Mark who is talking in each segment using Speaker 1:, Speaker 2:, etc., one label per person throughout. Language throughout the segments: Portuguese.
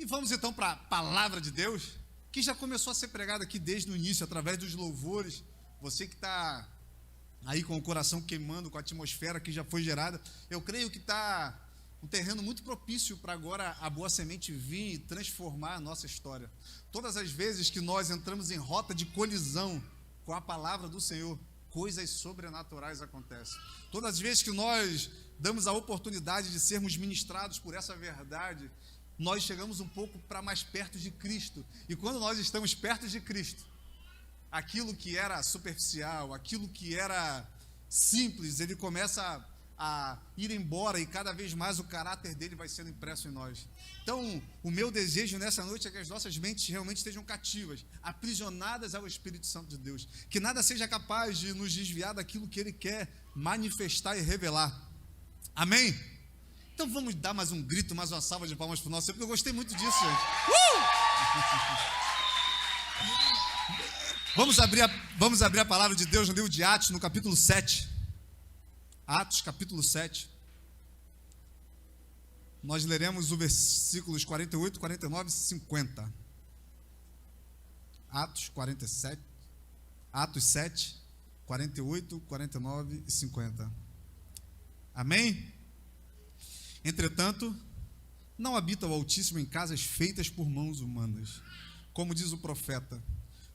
Speaker 1: E vamos então para a palavra de Deus, que já começou a ser pregada aqui desde o início, através dos louvores. Você que está aí com o coração queimando, com a atmosfera que já foi gerada, eu creio que está um terreno muito propício para agora a boa semente vir e transformar a nossa história. Todas as vezes que nós entramos em rota de colisão com a palavra do Senhor, coisas sobrenaturais acontecem. Todas as vezes que nós damos a oportunidade de sermos ministrados por essa verdade, nós chegamos um pouco para mais perto de Cristo. E quando nós estamos perto de Cristo, aquilo que era superficial, aquilo que era simples, ele começa a ir embora e cada vez mais o caráter dele vai sendo impresso em nós. Então, o meu desejo nessa noite é que as nossas mentes realmente estejam cativas, aprisionadas ao Espírito Santo de Deus, que nada seja capaz de nos desviar daquilo que ele quer manifestar e revelar. Amém? Então vamos dar mais um grito, mais uma salva de palmas para o nosso Senhor, porque eu gostei muito disso, gente. Vamos abrir a palavra de Deus no livro de Atos, no capítulo 7. Atos, capítulo 7. Nós leremos os versículos 48, 49 e 50. Atos 7, 48, 49 e 50. Amém? Entretanto, não habita o Altíssimo em casas feitas por mãos humanas. Como diz o profeta,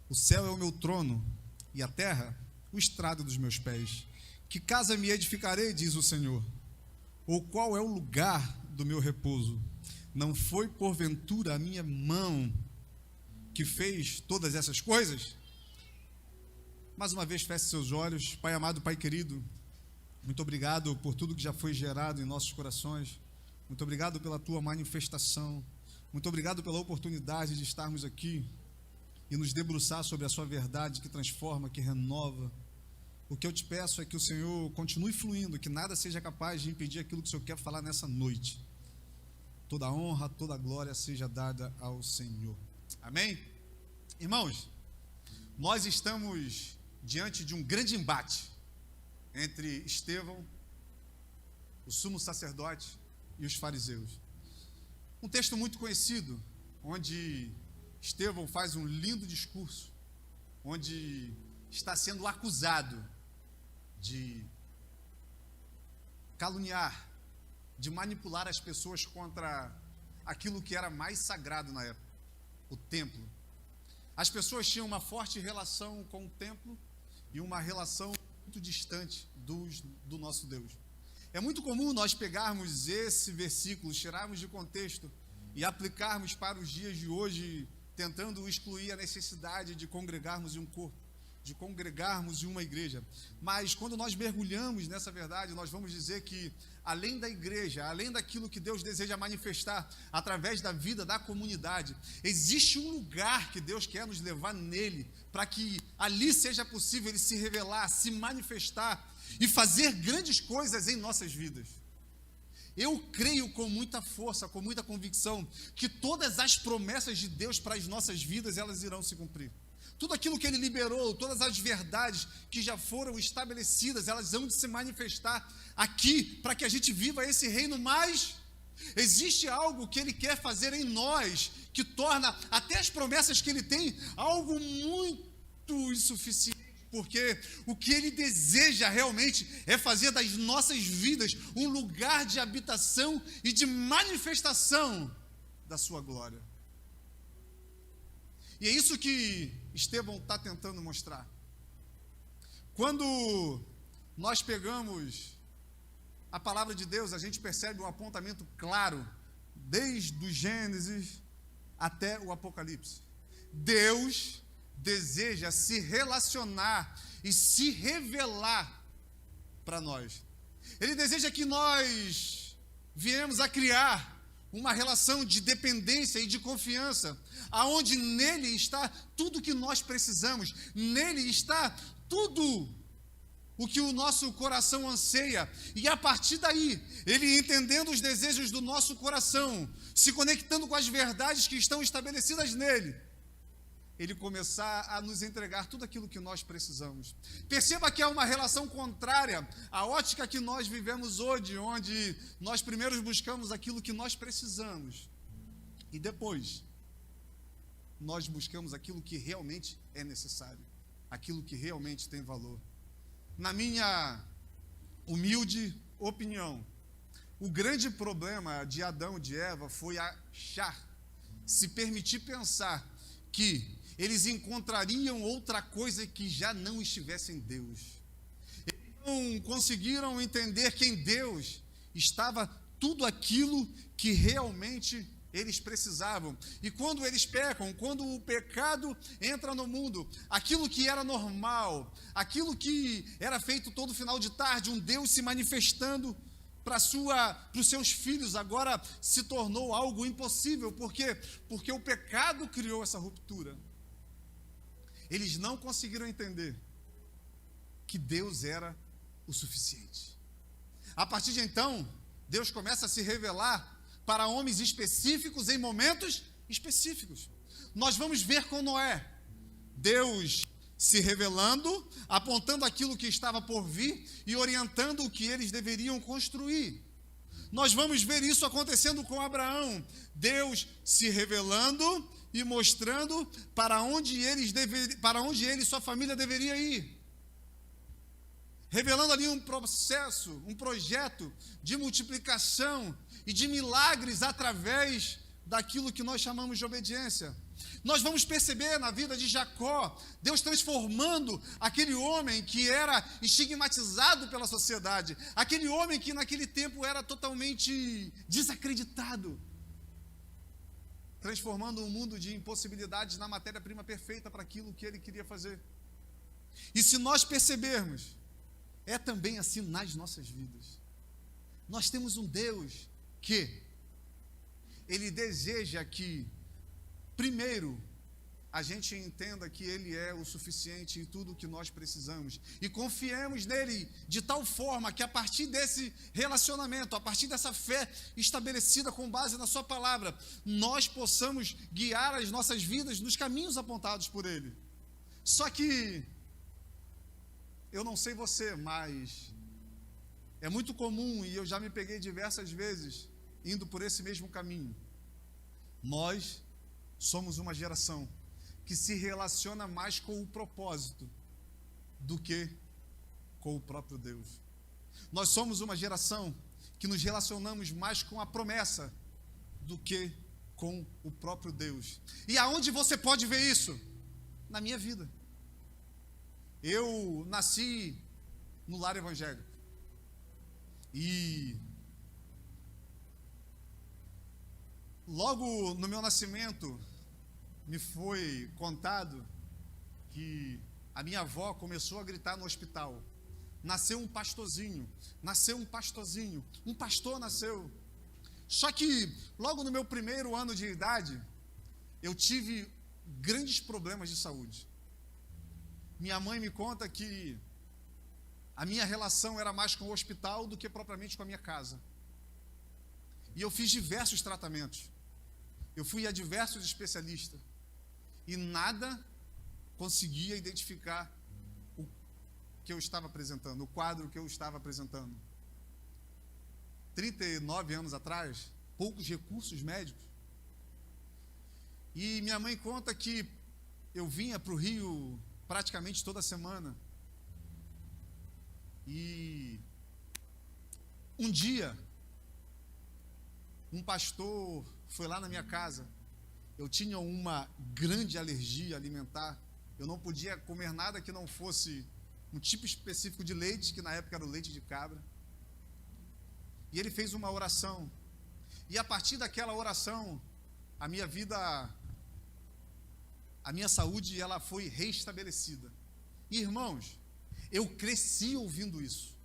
Speaker 1: o céu é o meu trono e a terra o estrado dos meus pés. Que casa me edificarei, diz o Senhor? Ou qual é o lugar do meu repouso? Não foi porventura a minha mão que fez todas essas coisas? Mais uma vez, feche seus olhos. Pai amado, Pai querido, muito obrigado por tudo que já foi gerado em nossos corações. Muito obrigado pela tua manifestação. Muito obrigado pela oportunidade de estarmos aqui e nos debruçar sobre a sua verdade que transforma, que renova. O que eu te peço é que o Senhor continue fluindo, que nada seja capaz de impedir aquilo que o Senhor quer falar nessa noite. Toda a honra, toda a glória seja dada ao Senhor. Amém? Irmãos, nós estamos diante de um grande embate entre Estevão, o sumo sacerdote, e os fariseus. Um texto muito conhecido, onde Estevão faz um lindo discurso, onde está sendo acusado de caluniar, de manipular as pessoas contra aquilo que era mais sagrado na época, o templo. As pessoas tinham uma forte relação com o templo e uma relação muito distante do nosso Deus. É muito comum nós pegarmos esse versículo, tirarmos de contexto e aplicarmos para os dias de hoje, tentando excluir a necessidade de congregarmos em um corpo, de congregarmos em uma igreja. Mas quando nós mergulhamos nessa verdade, nós vamos dizer que além da igreja, além daquilo que Deus deseja manifestar através da vida da comunidade, existe um lugar que Deus quer nos levar nele, para que ali seja possível ele se revelar, se manifestar e fazer grandes coisas em nossas vidas. Eu creio com muita força, com muita convicção, que todas as promessas de Deus para as nossas vidas, elas irão se cumprir. Tudo aquilo que ele liberou, todas as verdades que já foram estabelecidas, elas vão se manifestar aqui, para que a gente viva esse reino, mas existe algo que ele quer fazer em nós, que torna até as promessas que ele tem, algo muito insuficiente, porque o que ele deseja realmente é fazer das nossas vidas um lugar de habitação e de manifestação da sua glória. E é isso que Estevão está tentando mostrar. Quando nós pegamos a palavra de Deus, a gente percebe um apontamento claro, desde o Gênesis até o Apocalipse. Deus deseja se relacionar e se revelar para nós. Ele deseja que nós viemos a criar uma relação de dependência e de confiança, aonde nele está tudo o que nós precisamos, nele está tudo o que o nosso coração anseia, e a partir daí, ele entendendo os desejos do nosso coração, se conectando com as verdades que estão estabelecidas nele, ele começar a nos entregar tudo aquilo que nós precisamos. Perceba que há uma relação contrária à ótica que nós vivemos hoje, onde nós primeiro buscamos aquilo que nós precisamos, E depois, nós buscamos aquilo que realmente é necessário, aquilo que realmente tem valor. Na minha humilde opinião, o grande problema de Adão e de Eva foi se permitir pensar que eles encontrariam outra coisa que já não estivesse em Deus. Eles não conseguiram entender que em Deus estava tudo aquilo que realmente eles precisavam. E quando eles pecam, quando o pecado entra no mundo, aquilo que era normal, aquilo que era feito todo final de tarde, um Deus se manifestando para os seus filhos, agora se tornou algo impossível. Por quê? Porque o pecado criou essa ruptura. Eles não conseguiram entender que Deus era o suficiente. A partir de então, Deus começa a se revelar para homens específicos em momentos específicos. Nós vamos ver com Noé, Deus se revelando, apontando aquilo que estava por vir e orientando o que eles deveriam construir. Nós vamos ver isso acontecendo com Abraão, Deus se revelando e mostrando para onde ele e sua família deveriam ir. Revelando ali um processo, um projeto de multiplicação e de milagres através daquilo que nós chamamos de obediência. Nós vamos perceber na vida de Jacó, Deus transformando aquele homem que era estigmatizado pela sociedade, aquele homem que naquele tempo era totalmente desacreditado, transformando um mundo de impossibilidades na matéria-prima perfeita para aquilo que ele queria fazer. E se nós percebermos, é também assim nas nossas vidas. Nós temos um Deus que Ele deseja que, primeiro, a gente entenda que Ele é o suficiente em tudo o que nós precisamos e confiemos nele de tal forma que a partir desse relacionamento, a partir dessa fé estabelecida com base na sua palavra, nós possamos guiar as nossas vidas nos caminhos apontados por Ele. Só que eu não sei você, mas é muito comum, e eu já me peguei diversas vezes indo por esse mesmo caminho. Nós somos uma geração que se relaciona mais com o propósito do que com o próprio Deus. Nós somos uma geração que nos relacionamos mais com a promessa do que com o próprio Deus. E aonde você pode ver isso? Na minha vida. Eu nasci no lar evangélico e logo no meu nascimento me foi contado que a minha avó começou a gritar no hospital: nasceu um pastorzinho, um pastor nasceu. Só que logo no meu primeiro ano de idade eu tive grandes problemas de saúde. Minha mãe me conta que a minha relação era mais com o hospital do que propriamente com a minha casa. E eu fiz diversos tratamentos. Eu fui a diversos especialistas. E nada conseguia identificar o que eu estava apresentando, o quadro que eu estava apresentando. 39 anos atrás, poucos recursos médicos. E minha mãe conta que eu vinha para o Rio praticamente toda semana. E um dia, um pastor foi lá na minha casa. Eu tinha uma grande alergia alimentar. Eu não podia comer nada que não fosse um tipo específico de leite, que na época era o leite de cabra. E ele fez uma oração. E a partir daquela oração, a minha saúde, ela foi restabelecida. E, irmãos, eu cresci ouvindo isso.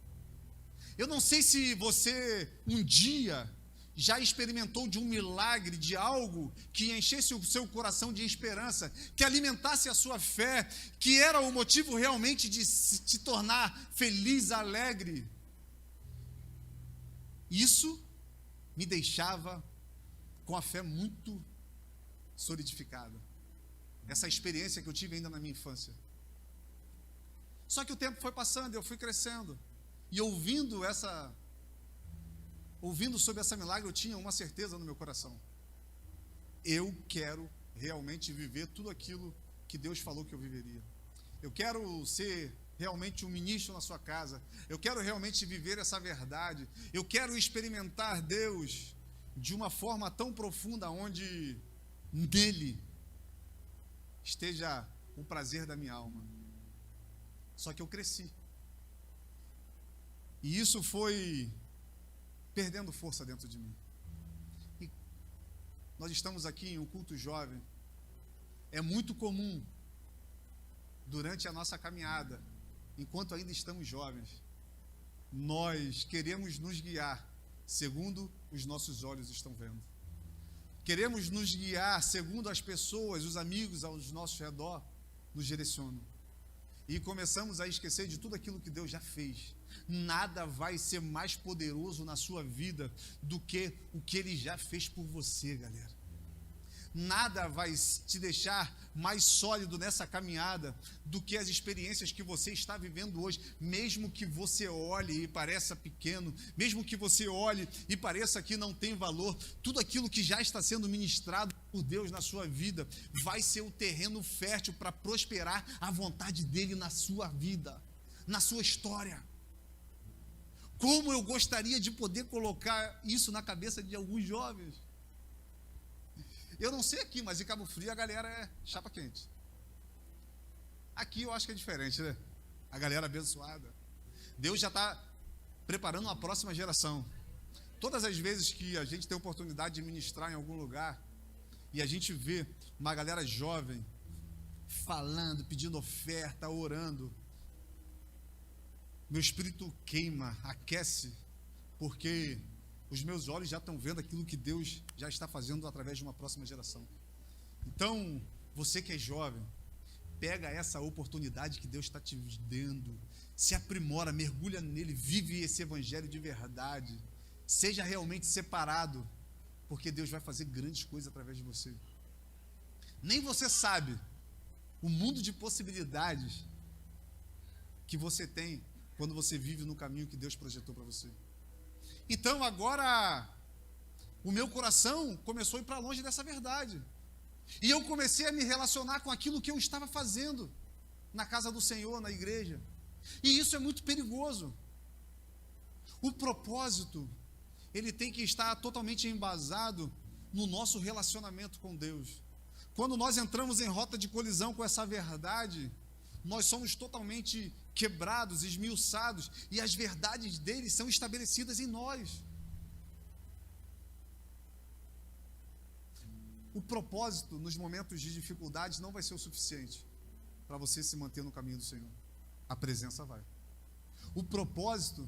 Speaker 1: Eu não sei se você um dia já experimentou de um milagre, de algo que enchesse o seu coração de esperança, que alimentasse a sua fé, que era o motivo realmente de se tornar feliz, alegre. Isso me deixava com a fé muito solidificada. Essa experiência que eu tive ainda na minha infância. Só que o tempo foi passando, eu fui crescendo. E ouvindo sobre essa milagre, eu tinha uma certeza no meu coração. eu quero realmente viver tudo aquilo que Deus falou que eu viveria. Eu quero ser realmente um ministro na sua casa. Eu quero realmente viver essa verdade. Eu quero experimentar Deus de uma forma tão profunda, onde nele esteja o prazer da minha alma. Só que eu cresci. E isso foi perdendo força dentro de mim. E nós estamos aqui em um culto jovem. É muito comum, durante a nossa caminhada, enquanto ainda estamos jovens, nós queremos nos guiar segundo os nossos olhos estão vendo. Queremos nos guiar segundo as pessoas, os amigos ao nosso redor nos direcionam. E começamos a esquecer de tudo aquilo que Deus já fez. Nada vai ser mais poderoso na sua vida do que o que Ele já fez por você, galera. Nada vai te deixar mais sólido nessa caminhada do que as experiências que você está vivendo hoje. Mesmo que você olhe e pareça pequeno, mesmo que você olhe e pareça que não tem valor, tudo aquilo que já está sendo ministrado por Deus na sua vida vai ser o terreno fértil para prosperar a vontade dEle na sua vida, na sua história. Como eu gostaria de poder colocar isso na cabeça de alguns jovens. Eu não sei aqui, mas em Cabo Frio a galera é chapa quente. Aqui eu acho que é diferente, né? A galera abençoada. Deus já está preparando uma próxima geração. Todas as vezes que a gente tem a oportunidade de ministrar em algum lugar e a gente vê uma galera jovem falando, pedindo oferta, orando, meu espírito queima, aquece, porque os meus olhos já estão vendo aquilo que Deus já está fazendo através de uma próxima geração. Então, você que é jovem, pega essa oportunidade que Deus está te dando, se aprimora, mergulha nele, vive esse evangelho de verdade, seja realmente separado, porque Deus vai fazer grandes coisas através de você. Nem você sabe o mundo de possibilidades que você tem quando você vive no caminho que Deus projetou para você. Então agora o meu coração começou a ir para longe dessa verdade. E eu comecei a me relacionar com aquilo que eu estava fazendo na casa do Senhor, na igreja. E isso é muito perigoso. O propósito, ele tem que estar totalmente embasado no nosso relacionamento com Deus. Quando nós entramos em rota de colisão com essa verdade, nós somos totalmente quebrados, esmiuçados, e as verdades dele são estabelecidas em nós. O propósito nos momentos de dificuldades não vai ser o suficiente para você se manter no caminho do Senhor. A presença vai. O propósito,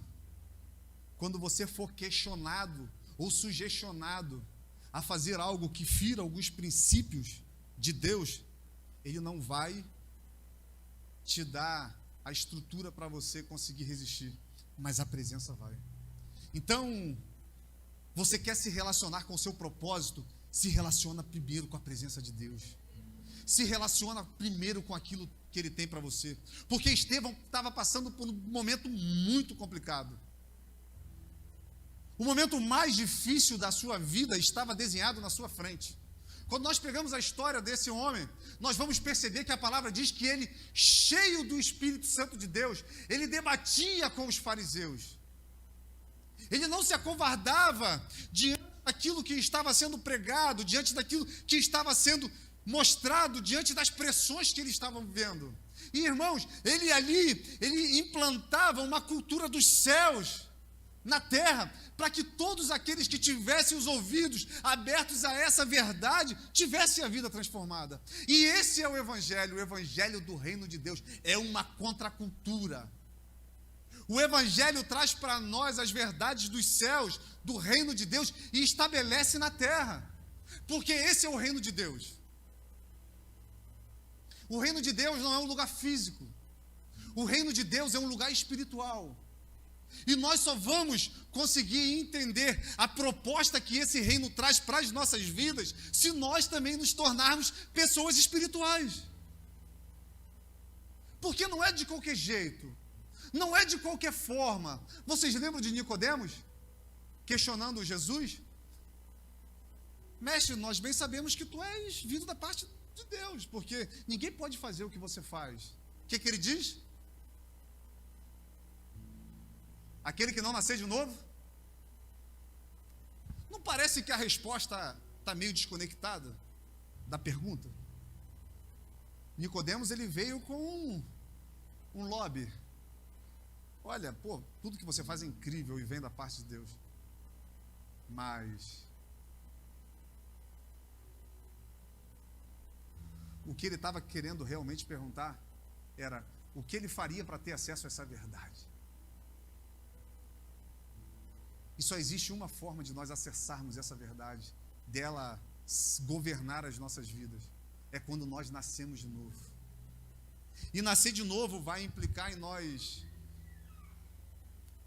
Speaker 1: quando você for questionado ou sugestionado a fazer algo que fira alguns princípios de Deus, ele não vai te dar a estrutura para você conseguir resistir, mas a presença vai. Então, você quer se relacionar com o seu propósito? Se relaciona primeiro com a presença de Deus. Se relaciona primeiro com aquilo que Ele tem para você. Porque Estevão estava passando por um momento muito complicado. O momento mais difícil da sua vida estava desenhado na sua frente. Quando nós pegamos a história desse homem, nós vamos perceber que a palavra diz que ele, cheio do Espírito Santo de Deus, ele debatia com os fariseus. Ele não se acovardava diante daquilo que estava sendo pregado, diante daquilo que estava sendo mostrado, diante das pressões que eles estavam vivendo. E, irmãos, ele implantava uma cultura dos céus na terra, para que todos aqueles que tivessem os ouvidos abertos a essa verdade, tivessem a vida transformada. E esse é o evangelho do reino de Deus, é uma contracultura. O evangelho traz para nós as verdades dos céus, do reino de Deus, e estabelece na terra, porque esse é o reino de Deus. O reino de Deus não é um lugar físico, o reino de Deus é um lugar espiritual. E nós só vamos conseguir entender a proposta que esse reino traz para as nossas vidas se nós também nos tornarmos pessoas espirituais. Porque não é de qualquer jeito, não é de qualquer forma. Vocês lembram de Nicodemos questionando Jesus? mestre, nós bem sabemos que tu és vindo da parte de Deus, porque ninguém pode fazer o que você faz. O que ele diz? Aquele que não nascer de novo? Não parece que a resposta está meio desconectada da pergunta? Nicodemos, ele veio com um lobby. Olha, tudo que você faz é incrível e vem da parte de Deus. Mas o que ele estava querendo realmente perguntar era o que ele faria para ter acesso a essa verdade. E só existe uma forma de nós acessarmos essa verdade, dela governar as nossas vidas. É quando nós nascemos de novo. E nascer de novo vai implicar em nós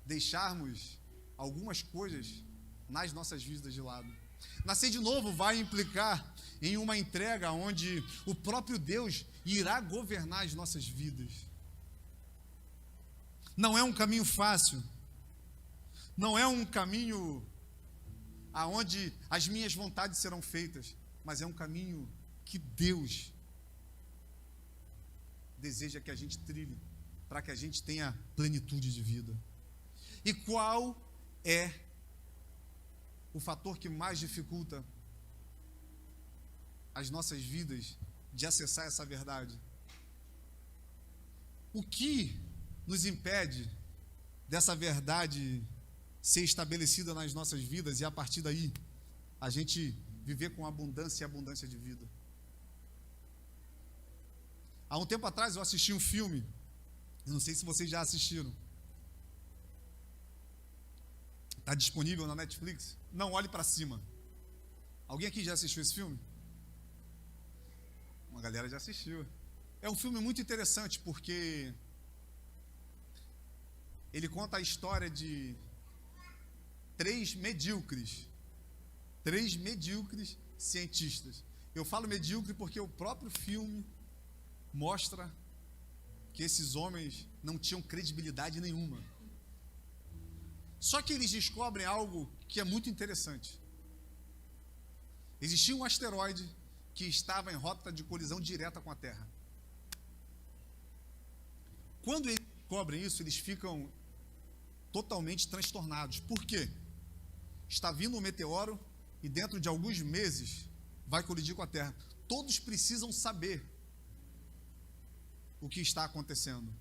Speaker 1: deixarmos algumas coisas nas nossas vidas de lado. Nascer de novo vai implicar em uma entrega onde o próprio Deus irá governar as nossas vidas. Não é um caminho fácil. Não é um caminho aonde as minhas vontades serão feitas, mas é um caminho que Deus deseja que a gente trilhe, para que a gente tenha plenitude de vida. E qual é o fator que mais dificulta as nossas vidas de acessar essa verdade? O que nos impede dessa verdade ser estabelecida nas nossas vidas e a partir daí a gente viver com abundância e abundância de vida? Há um tempo atrás eu assisti um filme, eu não sei se vocês já assistiram. Está disponível na Netflix? Não Olhe para Cima. Alguém aqui já assistiu esse filme? Uma galera já assistiu. É um filme muito interessante porque ele conta a história de três medíocres cientistas. Eu falo medíocre porque o próprio filme mostra que esses homens não tinham credibilidade nenhuma. Só que eles descobrem algo que é muito interessante. Existia um asteroide que estava em rota de colisão direta com a Terra. Quando eles descobrem isso, eles ficam totalmente transtornados. Por quê? Está vindo um meteoro e dentro de alguns meses vai colidir com a Terra. Todos precisam saber o que está acontecendo.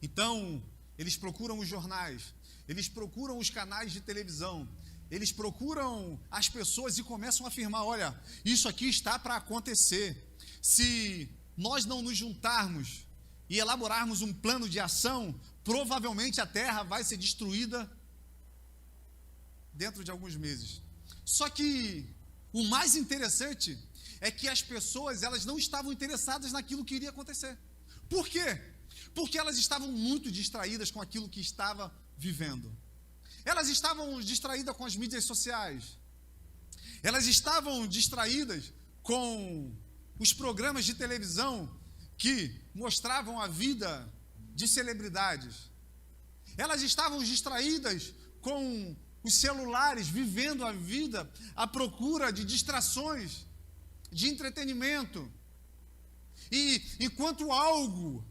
Speaker 1: Então, eles procuram os jornais, eles procuram os canais de televisão, eles procuram as pessoas e começam a afirmar: olha, isso aqui está para acontecer. Se nós não nos juntarmos e elaborarmos um plano de ação, provavelmente a Terra vai ser destruída dentro de alguns meses. Só que o mais interessante é que as pessoas, elas não estavam interessadas naquilo que iria acontecer. Por quê? Porque elas estavam muito distraídas com aquilo que estava vivendo. Elas estavam distraídas com as mídias sociais. Elas estavam distraídas com os programas de televisão que mostravam a vida de celebridades. Elas estavam distraídas com os celulares, vivendo a vida à procura de distrações, de entretenimento. E enquanto algo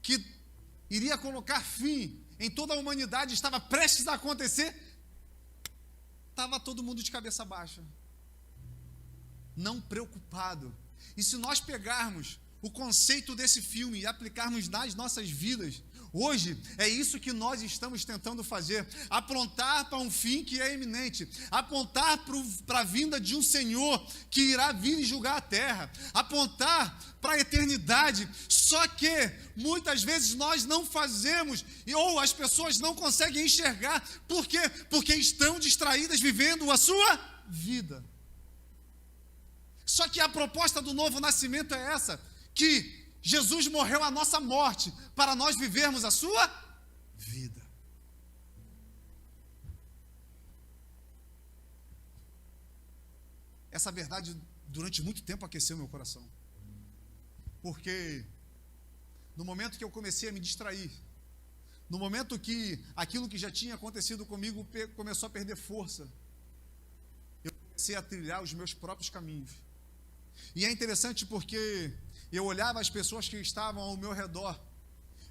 Speaker 1: que iria colocar fim em toda a humanidade estava prestes a acontecer, estava todo mundo de cabeça baixa, não preocupado. E se nós pegarmos o conceito desse filme e aplicarmos nas nossas vidas, hoje é isso que nós estamos tentando fazer: apontar para um fim que é iminente, apontar para a vinda de um Senhor que irá vir e julgar a terra, apontar para a eternidade. Só que muitas vezes nós não fazemos, ou as pessoas não conseguem enxergar. Por quê? Porque estão distraídas vivendo a sua vida. Só que a proposta do novo nascimento é essa: que Jesus morreu a nossa morte para nós vivermos a sua vida. Essa verdade durante muito tempo aqueceu meu coração. Porque no momento que eu comecei a me distrair, no momento que aquilo que já tinha acontecido comigo começou a perder força, eu comecei a trilhar os meus próprios caminhos. E é interessante porque eu olhava as pessoas que estavam ao meu redor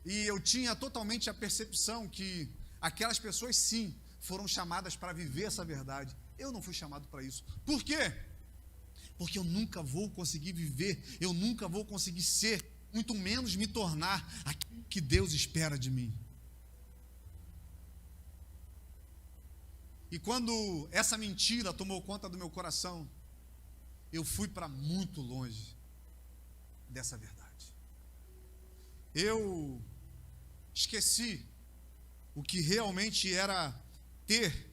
Speaker 1: e eu tinha totalmente a percepção que aquelas pessoas, sim, foram chamadas para viver essa verdade. Eu não fui chamado para isso. Por quê? Porque eu nunca vou conseguir viver, eu nunca vou conseguir ser, muito menos me tornar aquilo que Deus espera de mim. E quando essa mentira tomou conta do meu coração, eu fui para muito longe dessa verdade. Eu esqueci o que realmente era ter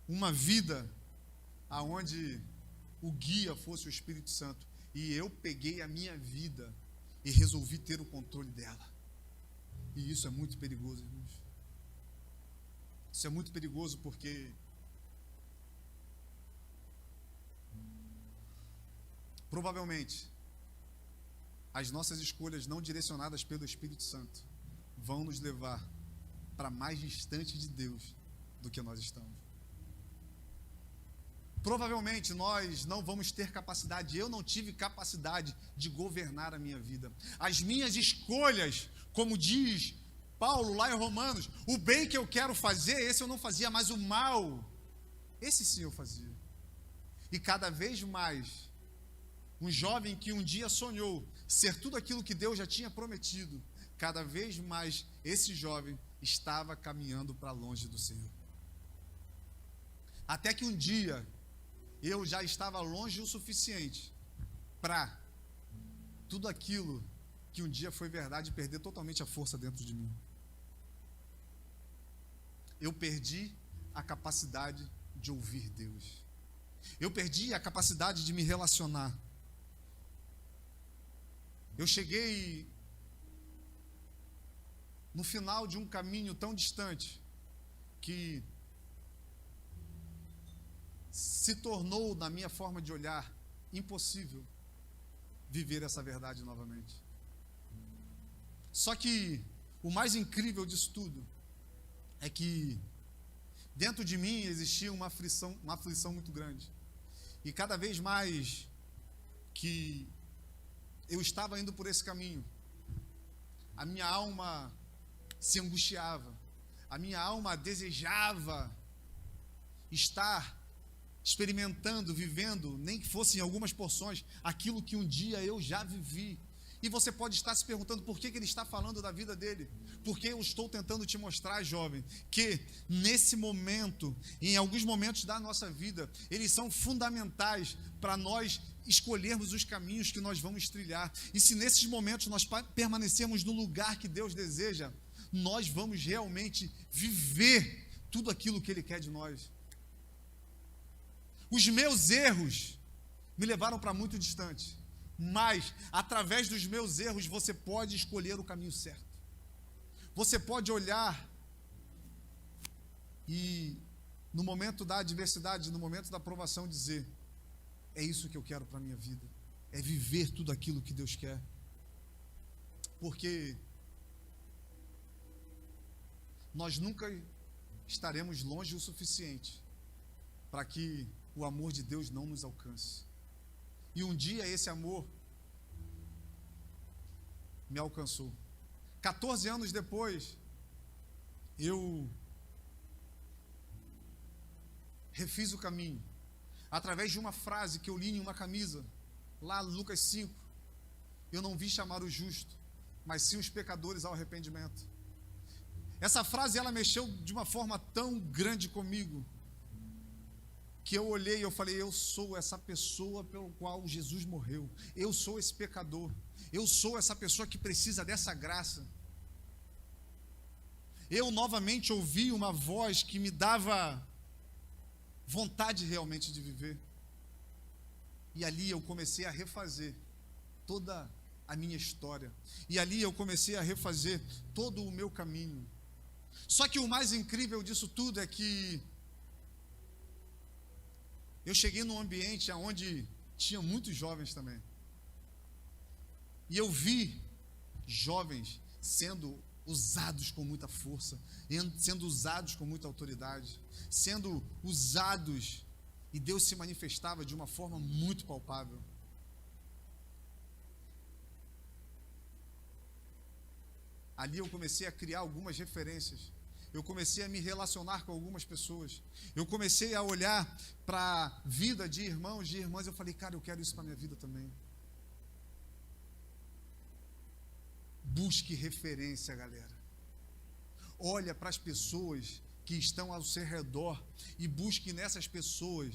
Speaker 1: uma vida aonde o guia fosse o Espírito Santo. E eu peguei a minha vida e resolvi ter o controle dela. E isso é muito perigoso, irmãos. Isso é muito perigoso porque provavelmente as nossas escolhas não direcionadas pelo Espírito Santo vão nos levar para mais distante de Deus do que nós estamos. Provavelmente nós não vamos ter capacidade, eu não tive capacidade de governar a minha vida. As minhas escolhas, como diz Paulo lá em Romanos, o bem que eu quero fazer, esse eu não fazia, mas o mal, esse sim eu fazia. E cada vez mais, um jovem que um dia sonhou ser tudo aquilo que Deus já tinha prometido, cada vez mais esse jovem estava caminhando para longe do Senhor. Até que um dia, eu já estava longe o suficiente para tudo aquilo que um dia foi verdade perder totalmente a força dentro de mim. Eu perdi a capacidade de ouvir Deus. Eu perdi a capacidade de me relacionar. Eu cheguei no final de um caminho tão distante que se tornou, na minha forma de olhar, impossível viver essa verdade novamente. Só que o mais incrível disso tudo é que dentro de mim existia uma aflição muito grande. E cada vez mais que eu estava indo por esse caminho, a minha alma se angustiava, a minha alma desejava estar experimentando, vivendo, nem que fosse em algumas porções, aquilo que um dia eu já vivi. E você pode estar se perguntando por que ele está falando da vida dele. Porque eu estou tentando te mostrar, jovem, que nesse momento, em alguns momentos da nossa vida, eles são fundamentais para nós escolhermos os caminhos que nós vamos trilhar. E se nesses momentos nós permanecermos no lugar que Deus deseja, nós vamos realmente viver tudo aquilo que Ele quer de nós. Os meus erros me levaram para muito distante, mas através dos meus erros você pode escolher o caminho certo. Você pode olhar e no momento da adversidade, no momento da provação dizer: é isso que eu quero para a minha vida, é viver tudo aquilo que Deus quer. Porque nós nunca estaremos longe o suficiente para que o amor de Deus não nos alcance. E um dia esse amor me alcançou. 14 anos depois, eu refiz o caminho, através de uma frase que eu li em uma camisa, lá Lucas 5, eu não vim chamar o justo, mas sim os pecadores ao arrependimento. Essa frase, ela mexeu de uma forma tão grande comigo, que eu olhei e eu falei: eu sou essa pessoa pelo qual Jesus morreu, eu sou esse pecador, eu sou essa pessoa que precisa dessa graça. Eu novamente ouvi uma voz que me dava vontade realmente de viver, e ali eu comecei a refazer toda a minha história, e ali eu comecei a refazer todo o meu caminho. Só que o mais incrível disso tudo é que eu cheguei num ambiente onde tinha muitos jovens também. E eu vi jovens sendo usados com muita força, sendo usados com muita autoridade, sendo usados E Deus se manifestava de uma forma muito palpável. Ali eu comecei a criar algumas referências. Eu comecei a me relacionar com algumas pessoas. Eu comecei a olhar para a vida de irmãos, de irmãs. Eu falei, cara, eu quero isso para a minha vida também. Busque referência, galera. Olha para as pessoas que estão ao seu redor e busque nessas pessoas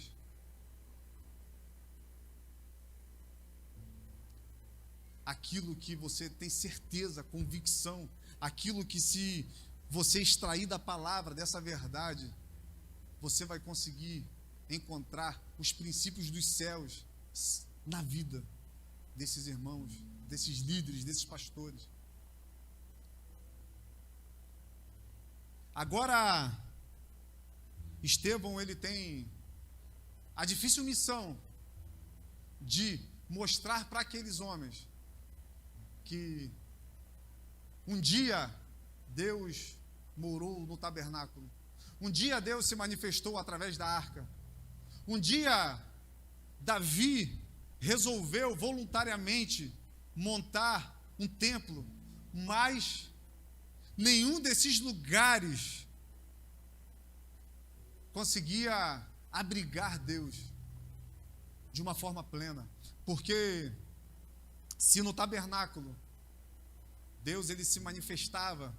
Speaker 1: aquilo que você tem certeza, convicção, aquilo que, se você extrair da palavra, dessa verdade, você vai conseguir encontrar os princípios dos céus na vida desses irmãos, desses líderes, desses pastores. Agora, Estevão, ele tem a difícil missão de mostrar para aqueles homens que um dia Deus morou no tabernáculo. Um dia Deus se manifestou através da arca. Um dia Davi resolveu voluntariamente montar um templo, mas nenhum desses lugares conseguia abrigar Deus de uma forma plena. Porque se no tabernáculo Deus ele se manifestava,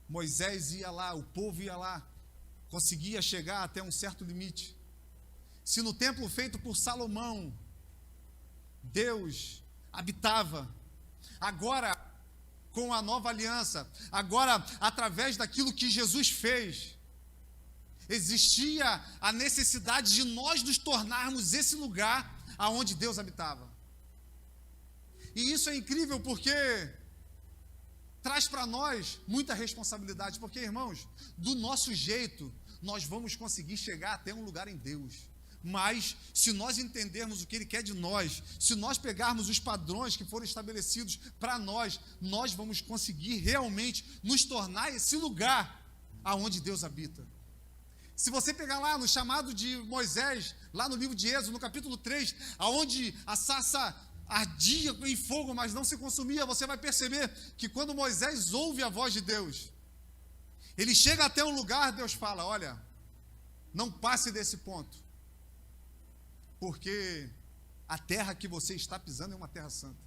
Speaker 1: Moisés ia lá, o povo ia lá, conseguia chegar até um certo limite. Se no templo feito por Salomão Deus habitava, agora com a nova aliança, agora através daquilo que Jesus fez, existia a necessidade de nós nos tornarmos esse lugar aonde Deus habitava. E isso é incrível porque traz para nós muita responsabilidade, porque, irmãos, do nosso jeito nós vamos conseguir chegar até um lugar em Deus. Mas, se nós entendermos o que Ele quer de nós, se nós pegarmos os padrões que foram estabelecidos para nós, nós vamos conseguir realmente nos tornar esse lugar aonde Deus habita. Se você pegar lá no chamado de Moisés, lá no livro de Êxodo, no capítulo 3, aonde a sarça ardia em fogo, mas não se consumia, você vai perceber que quando Moisés ouve a voz de Deus, ele chega até um lugar, Deus fala, olha, não passe desse ponto, porque a terra que você está pisando é uma terra santa.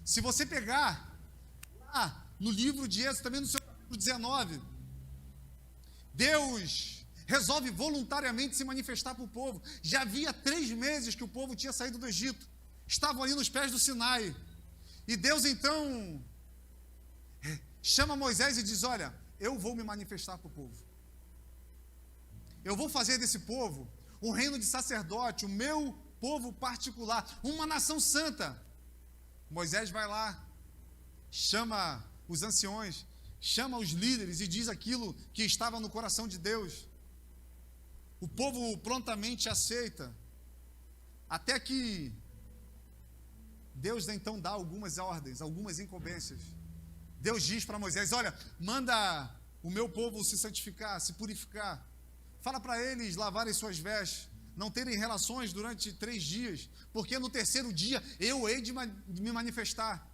Speaker 1: Se você pegar lá no livro de Êxodo, também no seu capítulo 19, Deus resolve voluntariamente se manifestar para o povo. Já havia 3 meses que o povo tinha saído do Egito, estavam ali nos pés do Sinai, e Deus então chama Moisés e diz, olha, eu vou me manifestar para o povo, eu vou fazer desse povo um reino de sacerdote, o meu povo particular, uma nação santa. Moisés vai lá, chama os anciões, chama os líderes e diz aquilo que estava no coração de Deus. O povo prontamente aceita, até que Deus então dá algumas ordens, algumas incumbências. Deus diz para Moisés, olha, manda o meu povo se santificar, se purificar. Fala para eles lavarem suas vestes, não terem relações durante 3 dias, porque no 3º dia eu hei de me manifestar.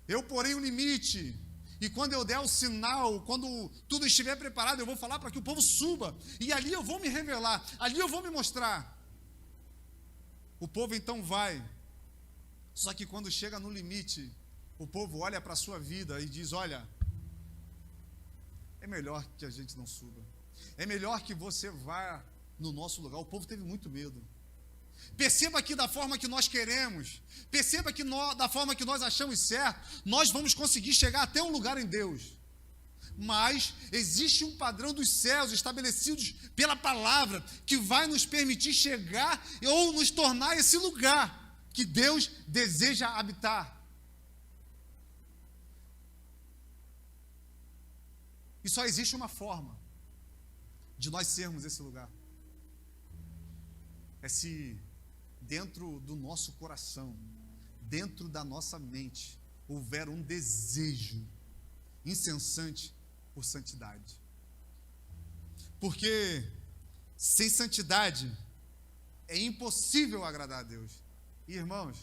Speaker 1: Eu porei um limite, e quando eu der o sinal, quando tudo estiver preparado, eu vou falar para que o povo suba, e ali eu vou me revelar, ali eu vou me mostrar. O povo então vai, só que quando chega no limite, o povo olha para a sua vida e diz, olha, é melhor que a gente não suba. É melhor que você vá no nosso lugar. O povo teve muito medo. Perceba que da forma que nós queremos, perceba que da forma que nós achamos certo, nós vamos conseguir chegar até um lugar em Deus. Mas existe um padrão dos céus estabelecidos pela palavra que vai nos permitir chegar ou nos tornar esse lugar que Deus deseja habitar. E só existe uma forma de nós sermos esse lugar. É se dentro do nosso coração, dentro da nossa mente, houver um desejo incessante por santidade. Porque Sem santidade, é impossível agradar a Deus. E, irmãos,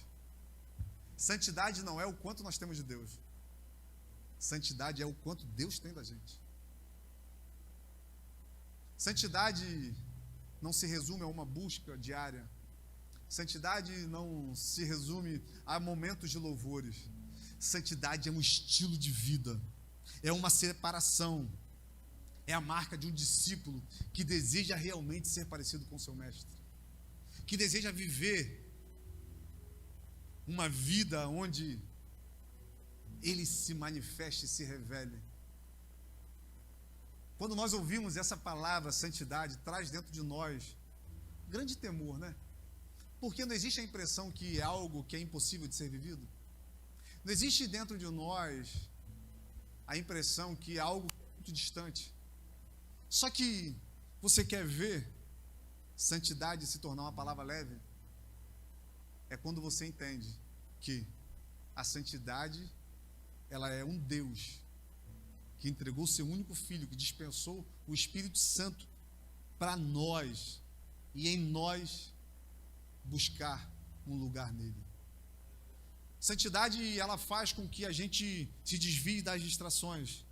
Speaker 1: santidade não é o quanto nós temos de Deus. Santidade é o quanto Deus tem da gente. Santidade não se resume a uma busca diária. Santidade não se resume a momentos de louvores. Santidade é um estilo de vida. É uma separação. É a marca de um discípulo que deseja realmente ser parecido com seu mestre. Que deseja viver uma vida onde ele se manifeste e se revele. Quando nós ouvimos essa palavra santidade, traz dentro de nós grande temor, né? Porque não existe a impressão que é algo que é impossível de ser vivido. Não existe dentro de nós a impressão que é algo muito distante. Só que você quer ver santidade se tornar uma palavra leve? É quando você entende que a santidade, ela é um Deus que entregou seu único filho, que dispensou o Espírito Santo para nós e em nós buscar um lugar nele. Santidade, ela faz com que a gente se desvie das distrações.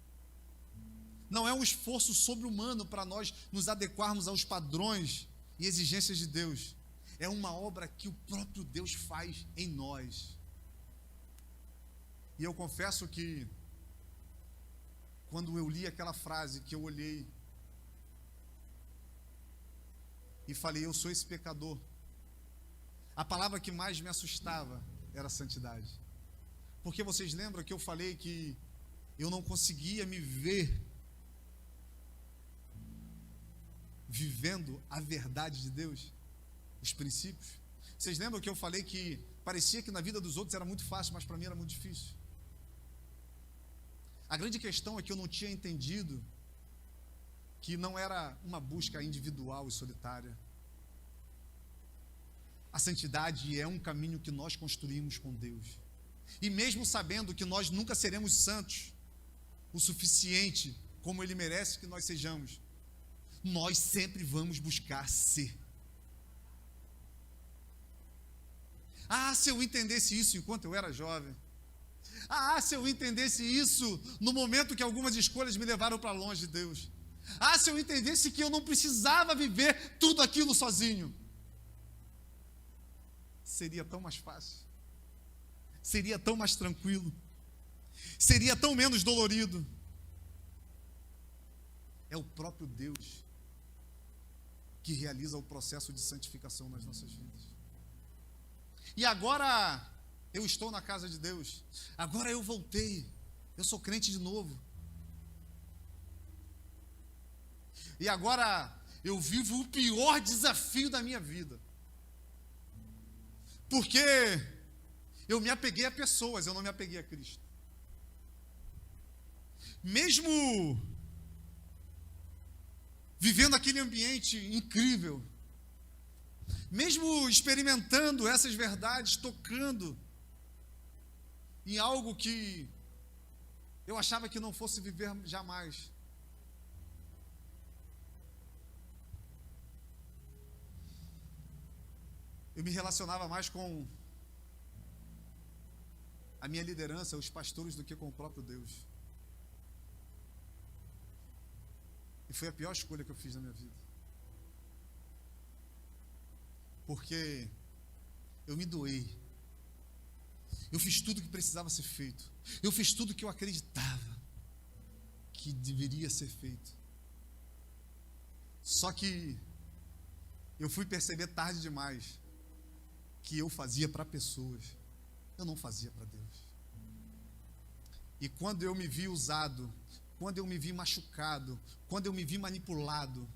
Speaker 1: Não é um esforço sobre-humano para nós nos adequarmos aos padrões e exigências de Deus. É uma obra que o próprio Deus faz em nós. E eu confesso que quando eu li aquela frase, que eu olhei e falei, eu sou esse pecador, a palavra que mais me assustava era santidade. Porque vocês lembram que eu falei que eu não conseguia me ver vivendo a verdade de Deus, os princípios? Vocês lembram que eu falei que parecia que na vida dos outros era muito fácil, mas para mim era muito difícil? A grande questão é que eu não tinha entendido que não era uma busca individual e solitária. A santidade é um caminho que nós construímos com Deus. E mesmo sabendo que nós nunca seremos santos o suficiente como Ele merece que nós sejamos, nós sempre vamos buscar ser. Ah, se eu entendesse isso enquanto eu era jovem. Ah, se eu entendesse isso no momento que algumas escolhas me levaram para longe de Deus. Ah, se eu entendesse que eu não precisava viver tudo aquilo sozinho. Seria tão mais fácil. Seria tão mais tranquilo. Seria tão menos dolorido. É o próprio Deus que realiza o processo de santificação nas nossas vidas. E agora eu estou na casa de Deus. Agora eu voltei. Eu sou crente de novo. E agora eu vivo o pior desafio da minha vida. Porque eu me apeguei a pessoas, eu não me apeguei a Cristo. Mesmo vivendo aquele ambiente incrível, mesmo experimentando essas verdades, tocando em algo que eu achava que não fosse viver jamais. Eu me relacionava mais com a minha liderança, os pastores, do que com o próprio Deus. E foi a pior escolha que eu fiz na minha vida. Porque eu me doei. Eu fiz tudo que precisava ser feito. Eu fiz tudo que eu acreditava que deveria ser feito. Só que eu fui perceber tarde demais que eu fazia para pessoas, eu não fazia para Deus. E quando eu me vi usado, quando eu me vi machucado, quando eu me vi manipulado,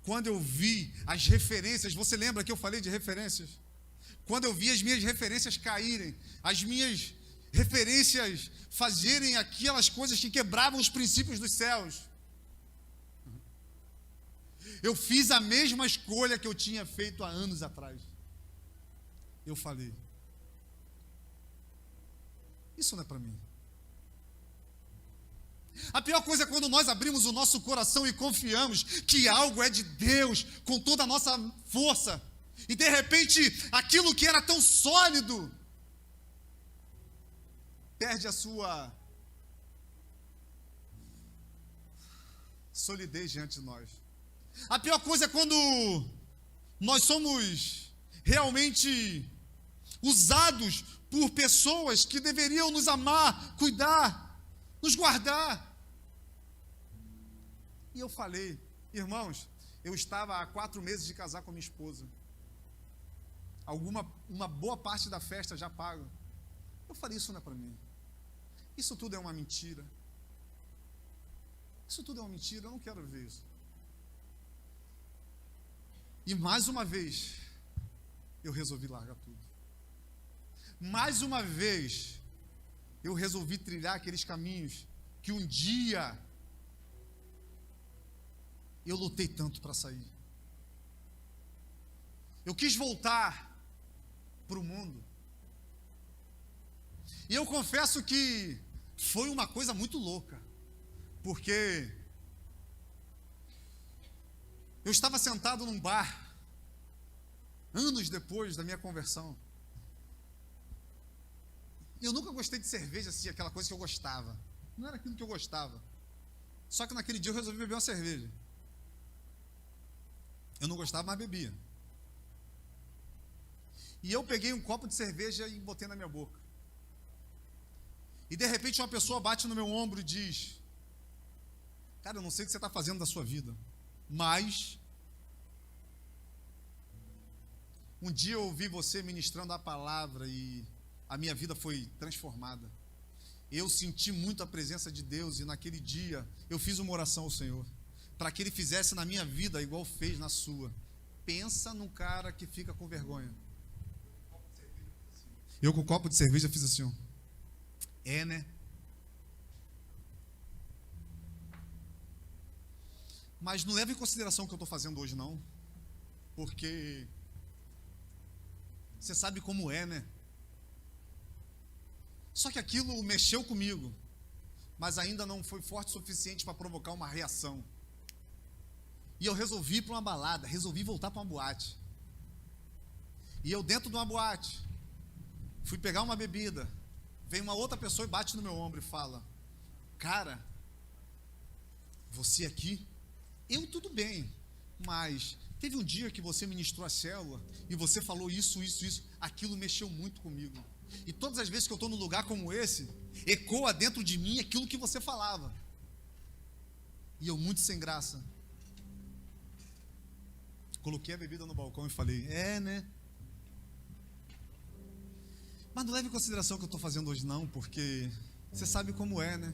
Speaker 1: quando eu vi as referências, você lembra que eu falei de referências? Quando eu vi as minhas referências caírem, as minhas referências fazerem aquelas coisas que quebravam os princípios dos céus, eu fiz a mesma escolha que eu tinha feito há anos atrás. Eu falei, isso não é para mim. A pior coisa é quando nós abrimos o nosso coração e confiamos que algo é de Deus com toda a nossa força. E de repente, aquilo que era tão sólido perde a sua solidez diante de nós. A pior coisa é quando nós somos realmente usados por pessoas que deveriam nos amar, cuidar, nos guardar. E eu falei, irmãos, eu estava há 4 meses de casar com a minha esposa. Uma boa parte da festa já paga. Eu falei, isso não é para mim. Isso tudo é uma mentira. Isso tudo é uma mentira, eu não quero ver isso. E mais uma vez, eu resolvi largar tudo. Mais uma vez, eu resolvi trilhar aqueles caminhos que um dia eu lutei tanto para sair. Eu quis voltar para o mundo. E eu confesso que foi uma coisa muito louca, porque eu estava sentado num bar, anos depois da minha conversão. Eu nunca gostei de cerveja assim, aquela coisa que eu gostava. Não era aquilo que eu gostava. Só que naquele dia eu resolvi beber uma cerveja. Eu não gostava, mas bebia. E eu peguei um copo de cerveja e botei na minha boca. E de repente uma pessoa bate no meu ombro e diz: cara, eu não sei o que você está fazendo da sua vida, mas um dia eu ouvi você ministrando a palavra e a minha vida foi transformada. Eu senti muito a presença de Deus e naquele dia eu fiz uma oração ao Senhor, para que Ele fizesse na minha vida igual fez na sua. Pensa num cara que fica com vergonha. Eu com o copo de cerveja fiz assim, ó. É, né? Mas não leva em consideração o que eu estou fazendo hoje, não. Porque você sabe como é, né? Só que aquilo mexeu comigo, mas ainda não foi forte o suficiente para provocar uma reação. E eu resolvi ir para uma balada, resolvi voltar para uma boate. E eu dentro de uma boate, fui pegar uma bebida, vem uma outra pessoa e bate no meu ombro e fala: cara, você aqui? Eu tudo bem, mas teve um dia que você ministrou a célula e você falou isso, aquilo mexeu muito comigo. E todas as vezes que eu estou num lugar como esse, ecoa dentro de mim aquilo que você falava. E eu muito sem graça, coloquei a bebida no balcão e falei: é, né? Mas não leve em consideração o que eu estou fazendo hoje não, porque você sabe como é, né?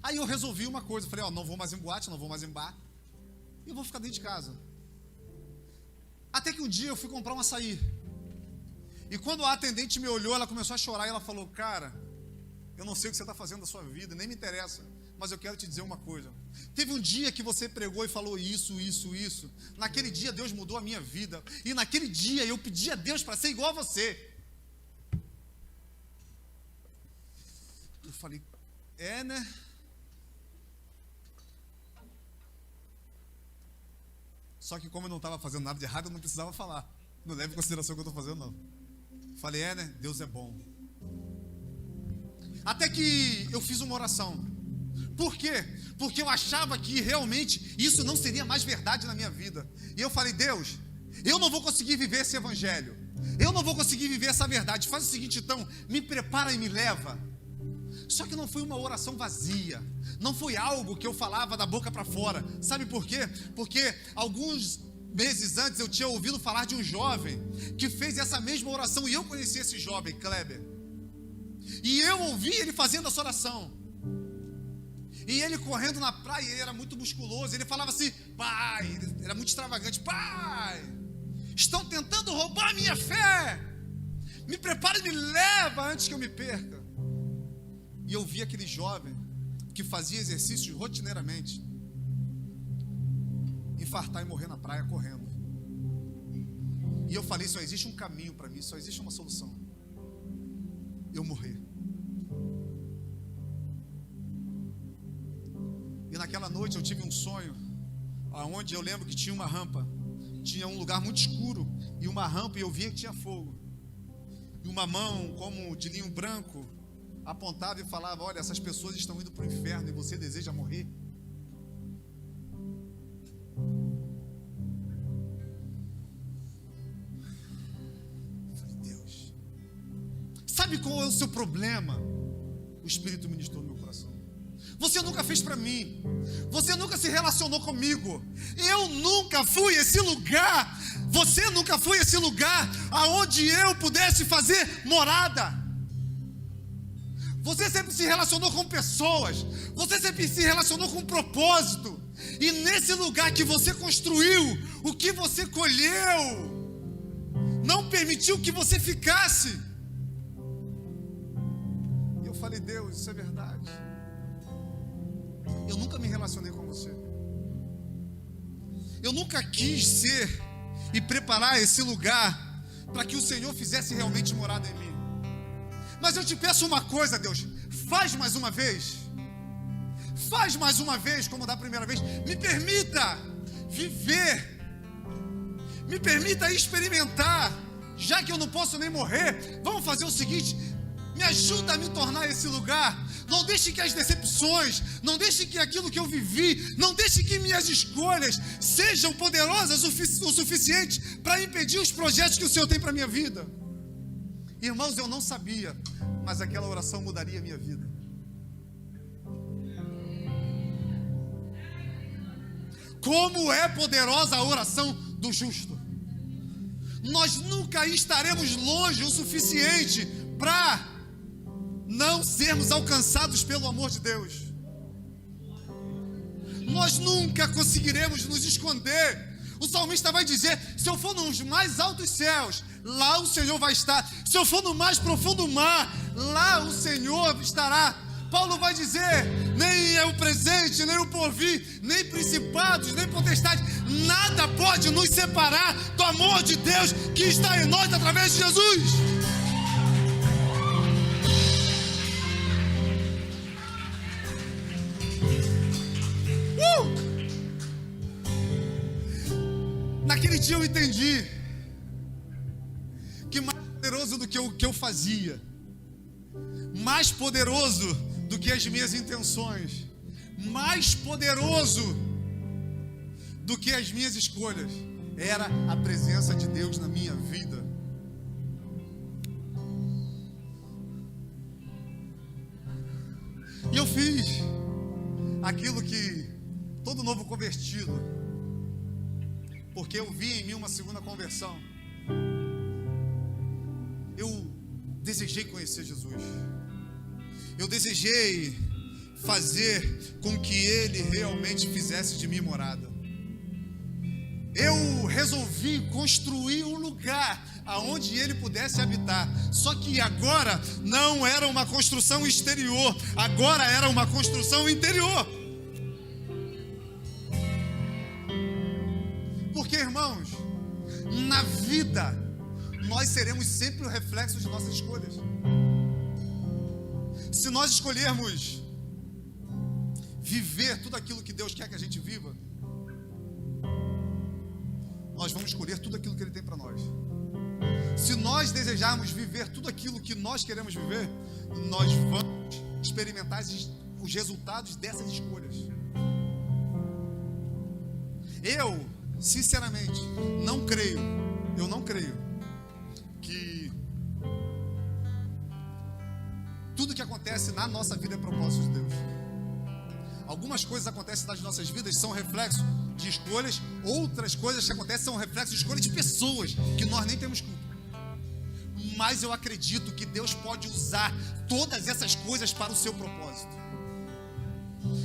Speaker 1: Aí eu resolvi uma coisa, falei: ó, não vou mais em boate, não vou mais em bar, eu vou ficar dentro de casa. Até que um dia eu fui comprar um açaí, e quando a atendente me olhou, ela começou a chorar e ela falou: cara, eu não sei o que você está fazendo da sua vida, nem me interessa, mas eu quero te dizer uma coisa. Teve um dia que você pregou e falou isso. Naquele dia Deus mudou a minha vida. E naquele dia eu pedi a Deus para ser igual a você. Eu falei: é, né? Só que como eu não estava fazendo nada de errado, eu não precisava falar. Não leve em consideração o que eu estou fazendo, não. Falei: é, né? Deus é bom. Até que eu fiz uma oração. Por quê? Porque eu achava que realmente isso não seria mais verdade na minha vida. E eu falei: Deus, eu não vou conseguir viver esse evangelho, eu não vou conseguir viver essa verdade. Faz o seguinte então, me prepara e me leva. Só que não foi uma oração vazia, não foi algo que eu falava da boca para fora. Sabe por quê? Porque alguns meses antes eu tinha ouvido falar de um jovem que fez essa mesma oração, e eu conheci esse jovem, Kleber, e eu ouvi ele fazendo essa oração. E ele correndo na praia, ele era muito musculoso, ele falava assim: pai, ele era muito extravagante: pai, estão tentando roubar a minha fé, me prepara e me leva antes que eu me perca. E eu vi aquele jovem que fazia exercício rotineiramente infartar e morrer na praia correndo. E eu falei: só existe um caminho para mim, só existe uma solução: eu morrer. noite eu tive um sonho, onde eu lembro que tinha uma rampa, tinha um lugar muito escuro e uma rampa, e eu via que tinha fogo. E uma mão como de linho branco apontava e falava: olha, essas pessoas estão indo para o inferno e você deseja morrer? Eu falei: Deus, sabe qual é o seu problema? O Espírito ministrou no meu coração. Você nunca fez para mim, você nunca se relacionou comigo, eu nunca fui esse lugar, você nunca foi esse lugar aonde eu pudesse fazer morada. Você sempre se relacionou com pessoas, você sempre se relacionou com propósito, e nesse lugar que você construiu, o que você colheu não permitiu que você ficasse. E eu falei: Deus, isso é verdade. Eu nunca me relacionei com você. Eu nunca quis ser e preparar esse lugar para que o Senhor fizesse realmente morada em mim. Mas eu te peço uma coisa, Deus, faz mais uma vez. Faz mais uma vez, como da primeira vez. Me permita viver. Me permita experimentar. Já que eu não posso nem morrer, vamos fazer o seguinte: me ajuda a me tornar esse lugar. Não deixe que as decepções, não deixe que aquilo que eu vivi, não deixe que minhas escolhas sejam poderosas o suficiente para impedir os projetos que o Senhor tem para a minha vida. Irmãos, eu não sabia, mas aquela oração mudaria a minha vida. Como é poderosa a oração do justo. Nós nunca estaremos longe o suficiente para não sermos alcançados pelo amor de Deus. Nós nunca conseguiremos nos esconder. O salmista vai dizer: se eu for nos mais altos céus, lá o Senhor vai estar. Se eu for no mais profundo mar, lá o Senhor estará. Paulo vai dizer: nem é o presente, nem o porvir, nem principados, nem potestades, nada pode nos separar do amor de Deus que está em nós através de Jesus. Naquele dia eu entendi que mais poderoso do que o que eu fazia, mais poderoso do que as minhas intenções, mais poderoso do que as minhas escolhas, era a presença de Deus na minha vida. E eu fiz aquilo que todo novo convertido, porque eu vi em mim uma segunda conversão. Eu desejei conhecer Jesus. Eu desejei fazer com que Ele realmente fizesse de mim morada. Eu resolvi construir um lugar aonde Ele pudesse habitar. Só que agora não era uma construção exterior, agora era uma construção interior. Porque, irmãos, na vida nós seremos sempre o reflexo de nossas escolhas. Se nós escolhermos viver tudo aquilo que Deus quer que a gente viva, nós vamos escolher tudo aquilo que Ele tem para nós. Se nós desejarmos viver tudo aquilo que nós queremos viver, nós vamos experimentar os resultados dessas escolhas. Eu, sinceramente, eu não creio que tudo que acontece na nossa vida é propósito de Deus. Algumas coisas acontecem nas nossas vidas, são reflexo de escolhas. Outras coisas que acontecem são reflexo de escolhas de pessoas que nós nem temos culpa. Mas eu acredito que Deus pode usar todas essas coisas para o seu propósito.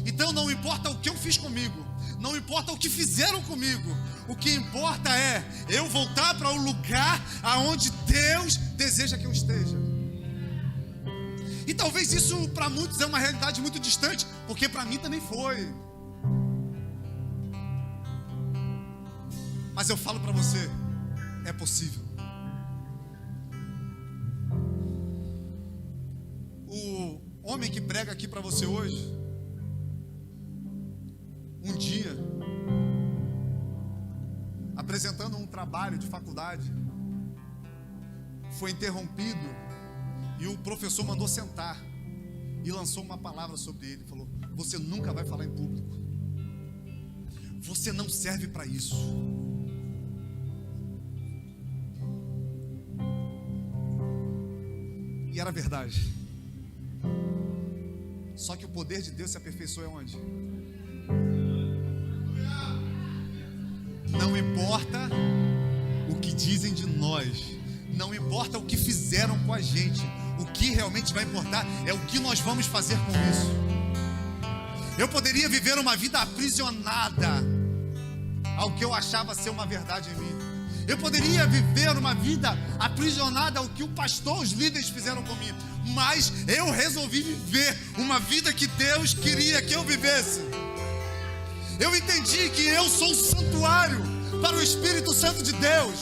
Speaker 1: Então não importa o que eu fiz comigo, não importa o que fizeram comigo, o que importa é eu voltar para o lugar aonde Deus deseja que eu esteja. E talvez isso para muitos é uma realidade muito distante, porque para mim também foi. Mas eu falo para você, é possível. O homem que prega aqui para você hoje, trabalho de faculdade foi interrompido e o professor mandou sentar e lançou uma palavra sobre ele. Falou: você nunca vai falar em público. Você não serve para isso. E era verdade. Só que o poder de Deus se aperfeiçoa onde? Não importa o que dizem de nós, não importa o que fizeram com a gente, o que realmente vai importar é o que nós vamos fazer com isso. Eu poderia viver uma vida aprisionada ao que eu achava ser uma verdade em mim. Eu poderia viver uma vida aprisionada ao que o pastor, os líderes fizeram comigo. Mas eu resolvi viver uma vida que Deus queria que eu vivesse. Eu entendi que eu sou um santuário para o Espírito Santo de Deus.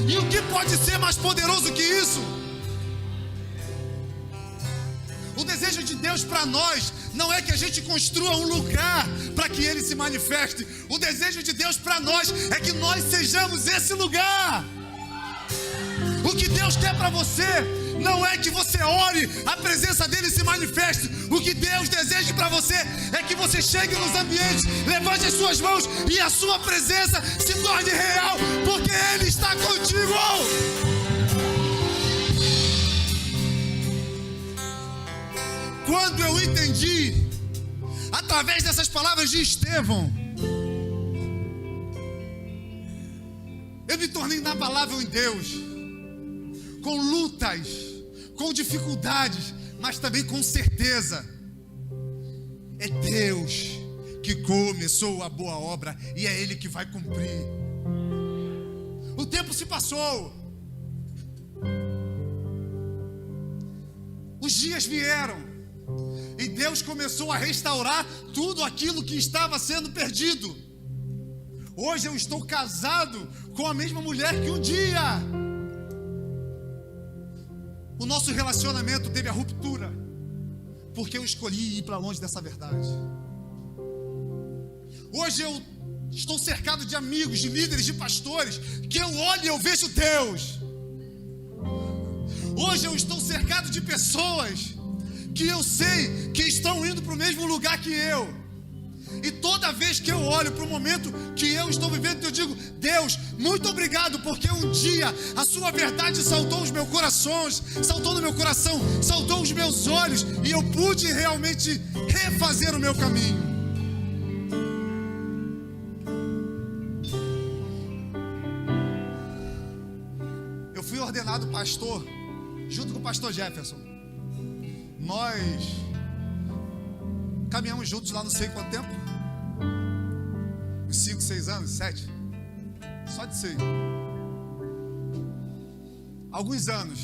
Speaker 1: E o que pode ser mais poderoso que isso? O desejo de Deus para nós não é que a gente construa um lugar para que Ele se manifeste. O desejo de Deus para nós é que nós sejamos esse lugar. O que Deus quer para você não é que você ore, a presença dEle se manifeste. O que Deus deseja para você é que você chegue nos ambientes, levante as suas mãos e a sua presença se torne real, porque Ele está contigo. Quando eu entendi, através dessas palavras de Estevão, eu me tornei inabalável em Deus, com lutas, com dificuldades, mas também com certeza. É Deus que começou a boa obra e é Ele que vai cumprir. O tempo se passou, os dias vieram, e Deus começou a restaurar tudo aquilo que estava sendo perdido. Hoje eu estou casado com a mesma mulher que um dia. O nosso relacionamento teve a ruptura, porque eu escolhi ir para longe dessa verdade. Hoje eu estou cercado de amigos, de líderes, de pastores, que eu olho e eu vejo Deus. Hoje eu estou cercado de pessoas que eu sei que estão indo para o mesmo lugar que eu. E toda vez que eu olho para o momento que eu estou vivendo, eu digo: Deus, muito obrigado, porque um dia a sua verdade saltou os meus corações, saltou no meu coração, saltou os meus olhos, e eu pude realmente refazer o meu caminho. Eu fui ordenado pastor junto com o pastor Jefferson. Nós caminhamos juntos lá não sei quanto tempo, uns 5, 6 anos, 7, só de sei. Alguns anos.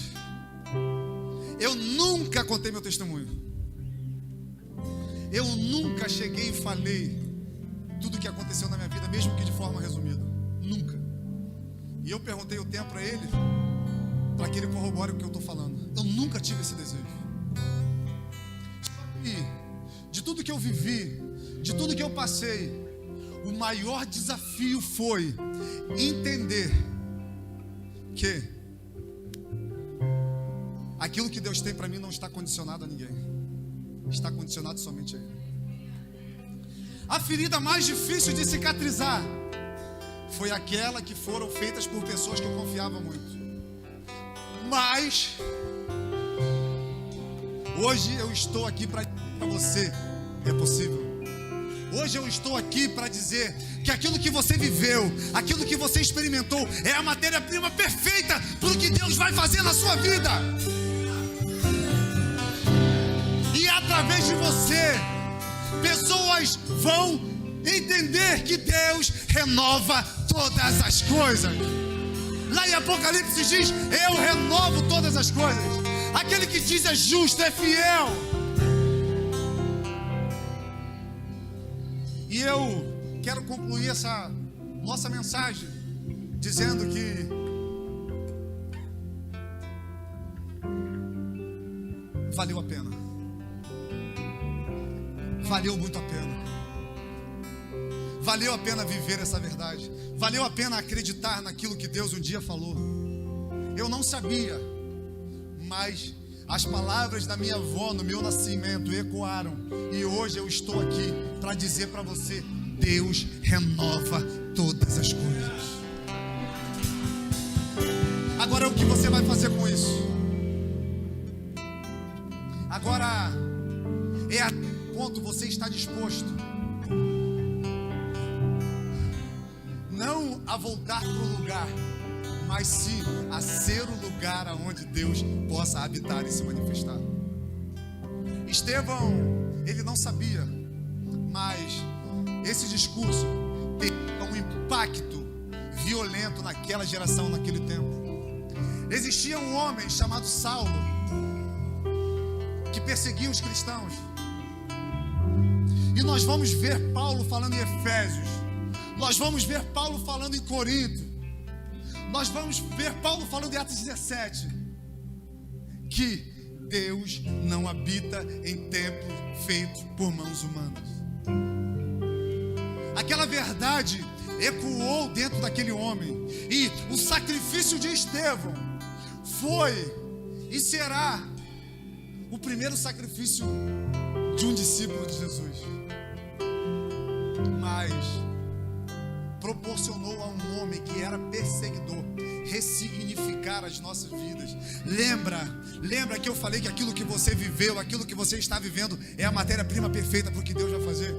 Speaker 1: Eu nunca contei meu testemunho. Eu nunca cheguei e falei tudo o que aconteceu na minha vida, mesmo que de forma resumida. Nunca. E eu perguntei o tempo para ele, para que ele corrobore o que eu estou falando. Eu nunca tive esse desejo. E de tudo que eu vivi, de tudo que eu passei, o maior desafio foi entender que aquilo que Deus tem para mim não está condicionado a ninguém, está condicionado somente a Ele. A ferida mais difícil de cicatrizar foi aquela que foram feitas por pessoas que eu confiava muito. Mas hoje eu estou aqui para dizer para você: é possível. Hoje eu estou aqui para dizer que aquilo que você viveu, aquilo que você experimentou, é a matéria-prima perfeita para o que Deus vai fazer na sua vida. E através de você, pessoas vão entender que Deus renova todas as coisas. Lá em Apocalipse diz: eu renovo todas as coisas. Aquele que diz é justo, é fiel. E eu quero concluir essa nossa mensagem dizendo que valeu a pena. Valeu muito a pena. Valeu a pena viver essa verdade. Valeu a pena acreditar naquilo que Deus um dia falou. Eu não sabia, mas as palavras da minha avó no meu nascimento ecoaram. E hoje eu estou aqui para dizer para você: Deus renova todas as coisas. Agora o que você vai fazer com isso? Agora é a ponto você está disposto não a voltar para o lugar, mas sim a ser o lugar aonde Deus possa habitar e se manifestar. Estevão, ele não sabia, mas esse discurso teve um impacto violento naquela geração, naquele tempo. Existia um homem chamado Saulo que perseguia os cristãos. E nós vamos ver Paulo falando em Efésios. Nós vamos ver Paulo falando em Corinto. Nós vamos ver Paulo falando em Atos 17. Que Deus não habita em templos feitos por mãos humanas. Aquela verdade ecoou dentro daquele homem. E o sacrifício de Estevão foi e será o primeiro sacrifício de um discípulo de Jesus. Mas proporcionou a um homem que era perseguidor ressignificar as nossas vidas. Lembra que eu falei que aquilo que você viveu, aquilo que você está vivendo é a matéria-prima perfeita para o que Deus vai fazer?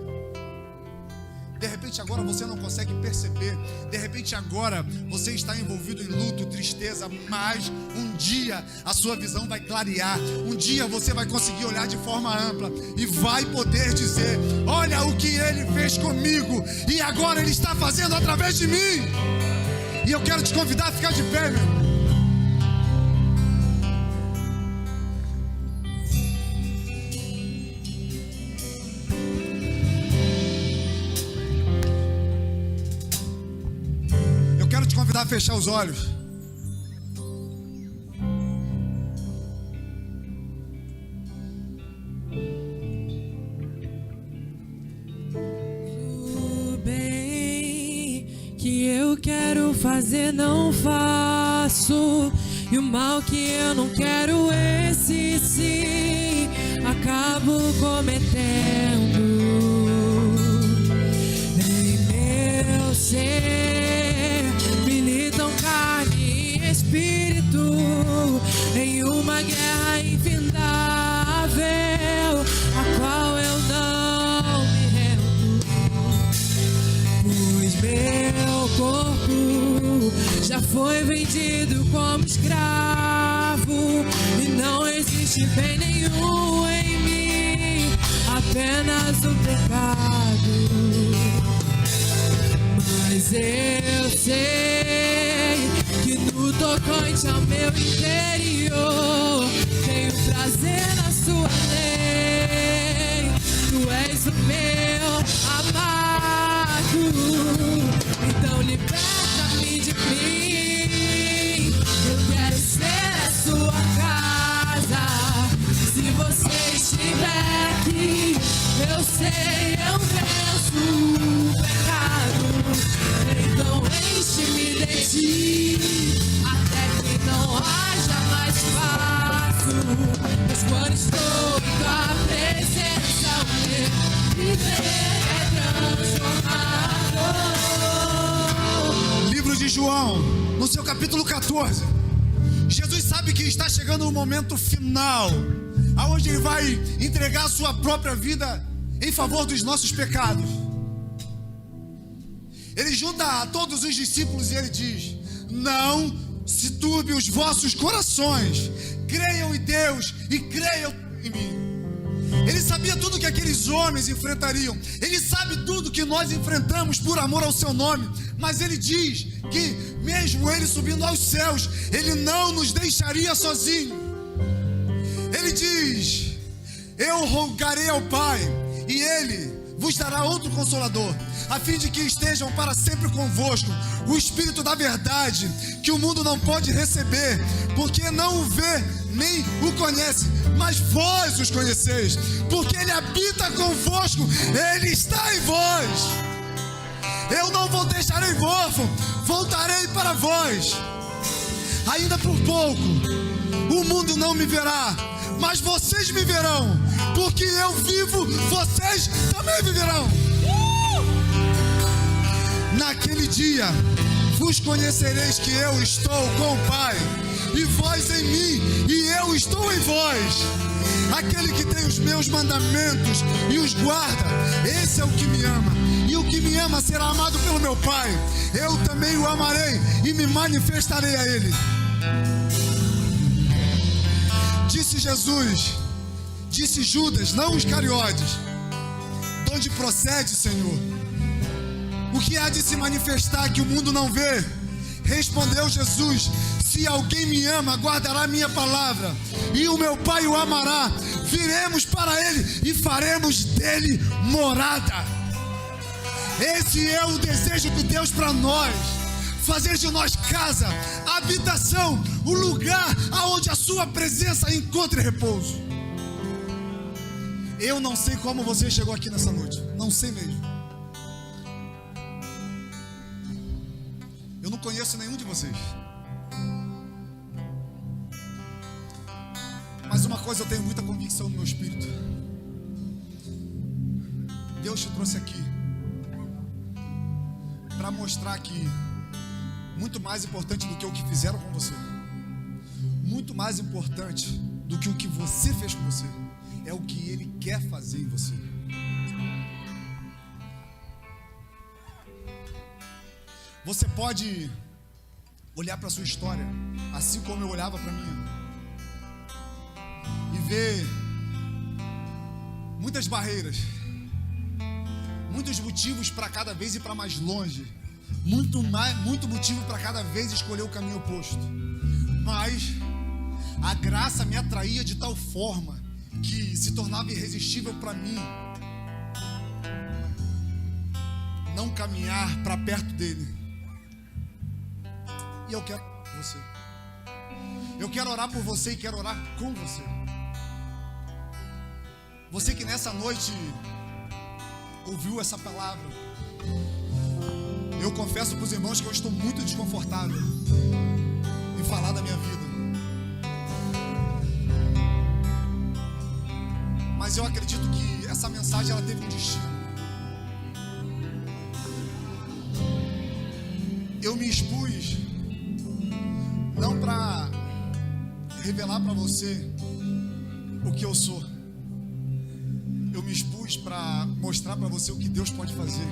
Speaker 1: De repente agora você não consegue perceber. De repente agora você está envolvido em luto, tristeza. Mas um dia a sua visão vai clarear. Um dia você vai conseguir olhar de forma ampla e vai poder dizer: olha o que Ele fez comigo e agora Ele está fazendo através de mim. E eu quero te convidar a ficar de pé, meu. A fechar os olhos.
Speaker 2: O bem que eu quero fazer não faço, e o mal que eu não quero, esse sim acabo cometendo. Em meu ser militam carne e espírito em uma guerra infindável, a qual eu não me rendo, pois meu corpo já foi vendido como escravo e não existe bem nenhum em mim, apenas o pecado. Mas eu sei que no tocante ao meu interior tenho prazer na sua lei. Tu és o meu amado, então liberta-me de mim. Eu quero ser a sua casa. Se você estiver aqui, eu sei, eu venço o pecado. Então enche-me de ti, até que não haja mais espaço. Pois quando estou em tua presença, o meu viver é transformado.
Speaker 1: Livro de João, no seu capítulo 14. Jesus sabe que está chegando o momento final, aonde Ele vai entregar a sua própria vida em favor dos nossos pecados. Ele junta a todos os discípulos e Ele diz: não se turbe os vossos corações, creiam em Deus e creiam em mim. Ele sabia tudo que aqueles homens enfrentariam. Ele sabe tudo que nós enfrentamos por amor ao seu nome. Mas Ele diz que mesmo Ele subindo aos céus, Ele não nos deixaria sozinho. Ele diz: eu rogarei ao Pai e Ele vos dará outro Consolador, a fim de que estejam para sempre convosco, o Espírito da verdade, que o mundo não pode receber, porque não o vê nem o conhece, mas vós os conheceis, porque Ele habita convosco, Ele está em vós.
Speaker 3: Eu não vos deixarei órfão, voltarei para vós. Ainda por pouco, o mundo não me verá, mas vocês me verão, porque eu vivo, vocês também viverão. Naquele dia, vos conhecereis que eu estou com o Pai, e vós em mim, e eu estou em vós. Aquele que tem os meus mandamentos e os guarda, esse é o que me ama. E o que me ama será amado pelo meu Pai. Eu também o amarei e me manifestarei a ele. Disse Jesus, disse Judas, não os Iscariotes: de onde procede, Senhor? O que há de se manifestar que o mundo não vê? Respondeu Jesus: se alguém me ama, guardará minha palavra, e o meu Pai o amará. Viremos para ele e faremos dele morada. Esse é o desejo de Deus para nós: fazer de nós casa, habitação, o lugar aonde a sua presença encontre repouso. Eu não sei como você chegou aqui nessa noite, não sei mesmo. Eu não conheço nenhum de vocês, mas uma coisa eu tenho muita convicção no meu espírito: Deus te trouxe aqui para mostrar que muito mais importante do que o que fizeram com você, muito mais importante do que o que você fez com você, é o que Ele quer fazer em você. Você pode olhar para a sua história, assim como eu olhava para a minha, e ver muitas barreiras, muitos motivos para cada vez ir para mais longe, muito motivo para cada vez escolher o caminho oposto. Mas a graça me atraía de tal forma que se tornava irresistível para mim não caminhar para perto dele. E eu quero você. Eu quero orar por você e quero orar com você. Você que nessa noite ouviu essa palavra, eu confesso para os irmãos que eu estou muito desconfortável em falar da minha vida, mas eu acredito que essa mensagem ela teve um destino. Eu me expus não para revelar para você o que eu sou. Eu me expus para mostrar para você o que Deus pode fazer,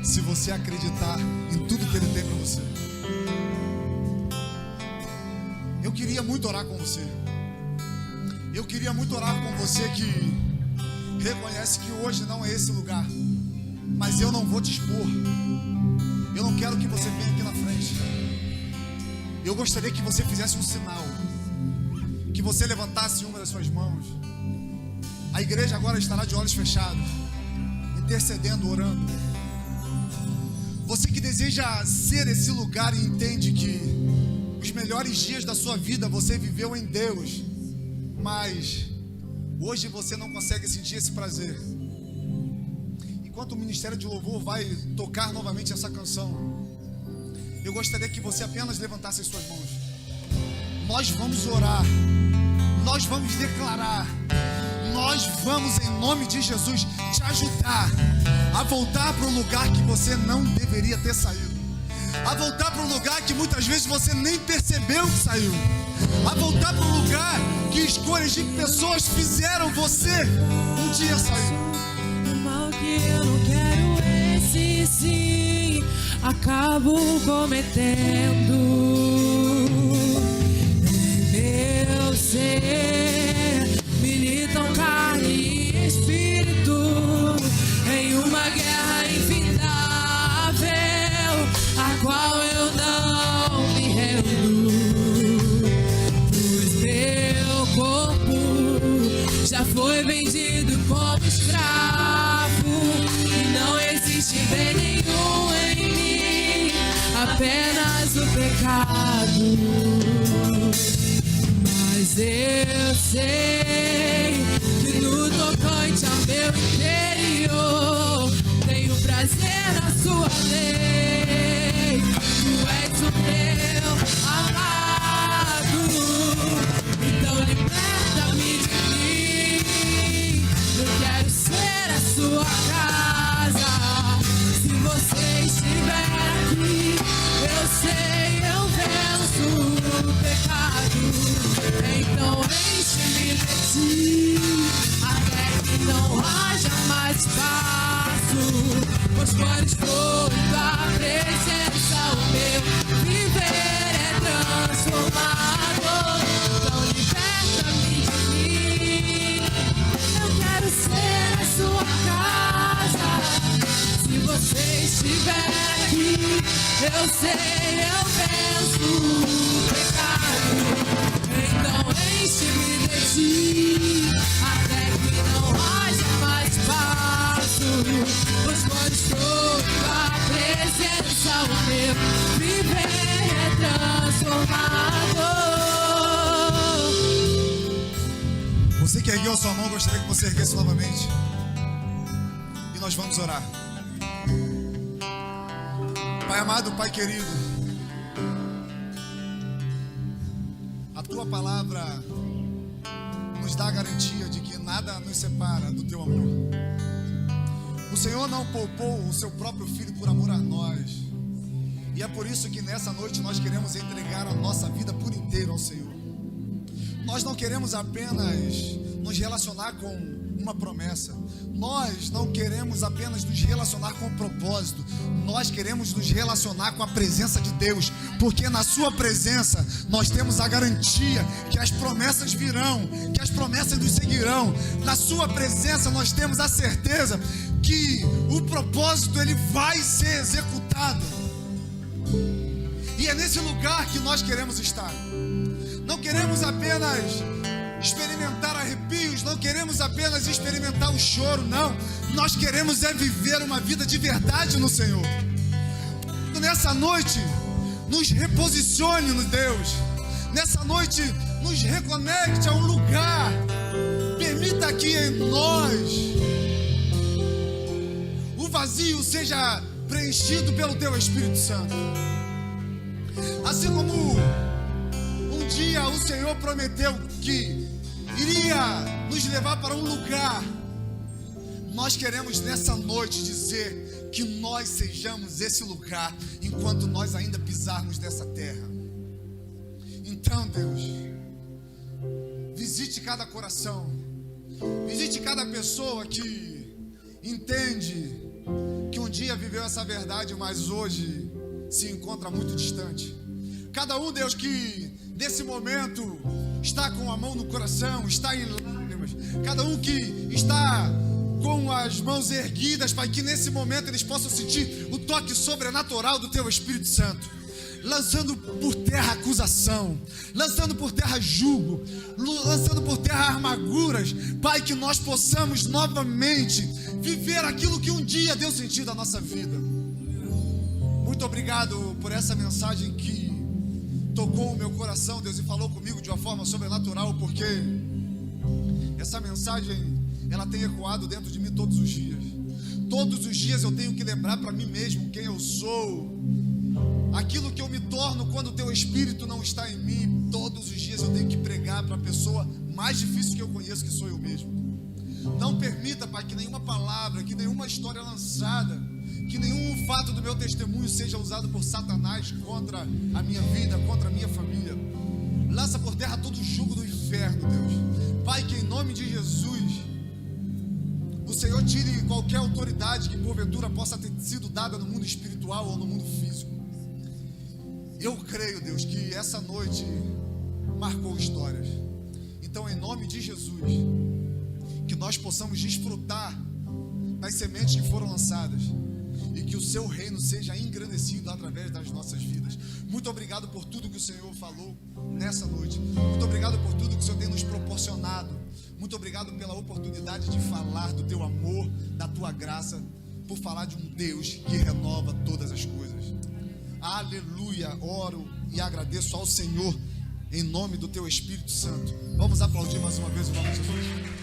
Speaker 3: se você acreditar em tudo que Ele tem para você. Eu queria muito orar com você. Eu queria muito orar com você que reconhece que hoje não é esse lugar, mas eu não vou te expor. Eu não quero que você venha aqui na frente. Eu gostaria que você fizesse um sinal, que você levantasse uma das suas mãos. A igreja agora estará de olhos fechados, intercedendo, orando. Você que deseja ser esse lugar e entende que os melhores dias da sua vida você viveu em Deus, mas hoje você não consegue sentir esse prazer. Enquanto o Ministério de Louvor vai tocar novamente essa canção, eu gostaria que você apenas levantasse as suas mãos. Nós vamos orar, nós vamos declarar, nós vamos em nome de Jesus te ajudar a voltar para um lugar que você não deveria ter saído, a voltar para um lugar que muitas vezes você nem percebeu que saiu, a voltar para um lugar que escolhas de pessoas fizeram você um dia sair.
Speaker 2: O mal que eu não quero, esse sim acabo cometendo. Meu ser militam carne e espírito em uma guerra infindável, a qual eu não me rendo, pois meu corpo já foi vendido como escravo e não existe bem nenhum em mim, apenas o pecado. Mas eu sei que no tocante ao meu interior tenho prazer na sua lei. Tu és o meu amado, então liberta-me de mim. Eu quero ser a sua casa. Se você estiver aqui, eu sei, eu venço o pecado. Então enche-me de ti, até que não haja mais espaço. Pois quando estou em tua presença, o meu viver é transformado. Então liberta-me de mim. Eu quero ser a sua casa. Se você estiver aqui, eu sei, eu venço o pecado. Então enche-me de ti, até que não haja mais espaço. Pois quando estou em tua presença, o meu viver é transformado.
Speaker 3: Você que ergueu a sua mão, gostaria que você erguesse novamente. E nós vamos orar. Pai amado, Pai querido, a Tua palavra nos dá a garantia de que nada nos separa do Teu amor. O Senhor não poupou o Seu próprio Filho por amor a nós. E é por isso que nessa noite nós queremos entregar a nossa vida por inteiro ao Senhor. Nós não queremos apenas nos relacionar com uma promessa. Nós não queremos apenas nos relacionar com um propósito. Nós queremos nos relacionar com a presença de Deus, porque na sua presença nós temos a garantia que as promessas virão, que as promessas nos seguirão. Na sua presença nós temos a certeza que o propósito ele vai ser executado. E é nesse lugar que nós queremos estar. Não queremos apenas experimentar arrepios, não queremos apenas experimentar o choro, não. Nós queremos é viver uma vida de verdade no Senhor. Nessa noite, nos reposicione no Deus. Nessa noite, nos reconecte a um lugar. Permita que em nós o vazio seja preenchido pelo Teu Espírito Santo. Assim como um dia o Senhor prometeu que iria nos levar para um lugar, nós queremos nessa noite dizer que nós sejamos esse lugar enquanto nós ainda pisarmos nessa terra. Então, Deus, visite cada coração, visite cada pessoa que entende que um dia viveu essa verdade, mas hoje se encontra muito distante. Cada um, Deus, que nesse momento está com a mão no coração, está em lágrimas. Cada um que está com as mãos erguidas, Pai, que nesse momento eles possam sentir o toque sobrenatural do Teu Espírito Santo, lançando por terra acusação, lançando por terra julgo, lançando por terra amarguras. Pai, que nós possamos novamente viver aquilo que um dia deu sentido à nossa vida. Muito obrigado por essa mensagem que tocou o meu coração, Deus, e falou comigo de uma forma sobrenatural, porque essa mensagem, ela tem ecoado dentro de mim todos os dias. Todos os dias eu tenho que lembrar para mim mesmo quem eu sou, aquilo que eu me torno quando o Teu Espírito não está em mim. Todos os dias eu tenho que pregar para a pessoa mais difícil que eu conheço, que sou eu mesmo. Não permita, Pai, que nenhuma palavra, que nenhuma história lançada, que nenhum fato do meu testemunho seja usado por Satanás contra a minha vida, contra a minha família. Lança por terra todo o jugo do inferno, Deus. Pai, que em nome de Jesus o Senhor tire qualquer autoridade que porventura possa ter sido dada no mundo espiritual ou no mundo físico. Eu creio, Deus, que essa noite marcou histórias. Então, em nome de Jesus, que nós possamos desfrutar das sementes que foram lançadas e que o Seu reino seja engrandecido através das nossas vidas. Muito obrigado por tudo que o Senhor falou nessa noite. Muito obrigado por tudo que o Senhor tem nos proporcionado. Muito obrigado pela oportunidade de falar do Teu amor, da Tua graça, por falar de um Deus que renova todas as coisas. Aleluia, oro e agradeço ao Senhor em nome do Teu Espírito Santo. Vamos aplaudir mais uma vez o nome de Jesus.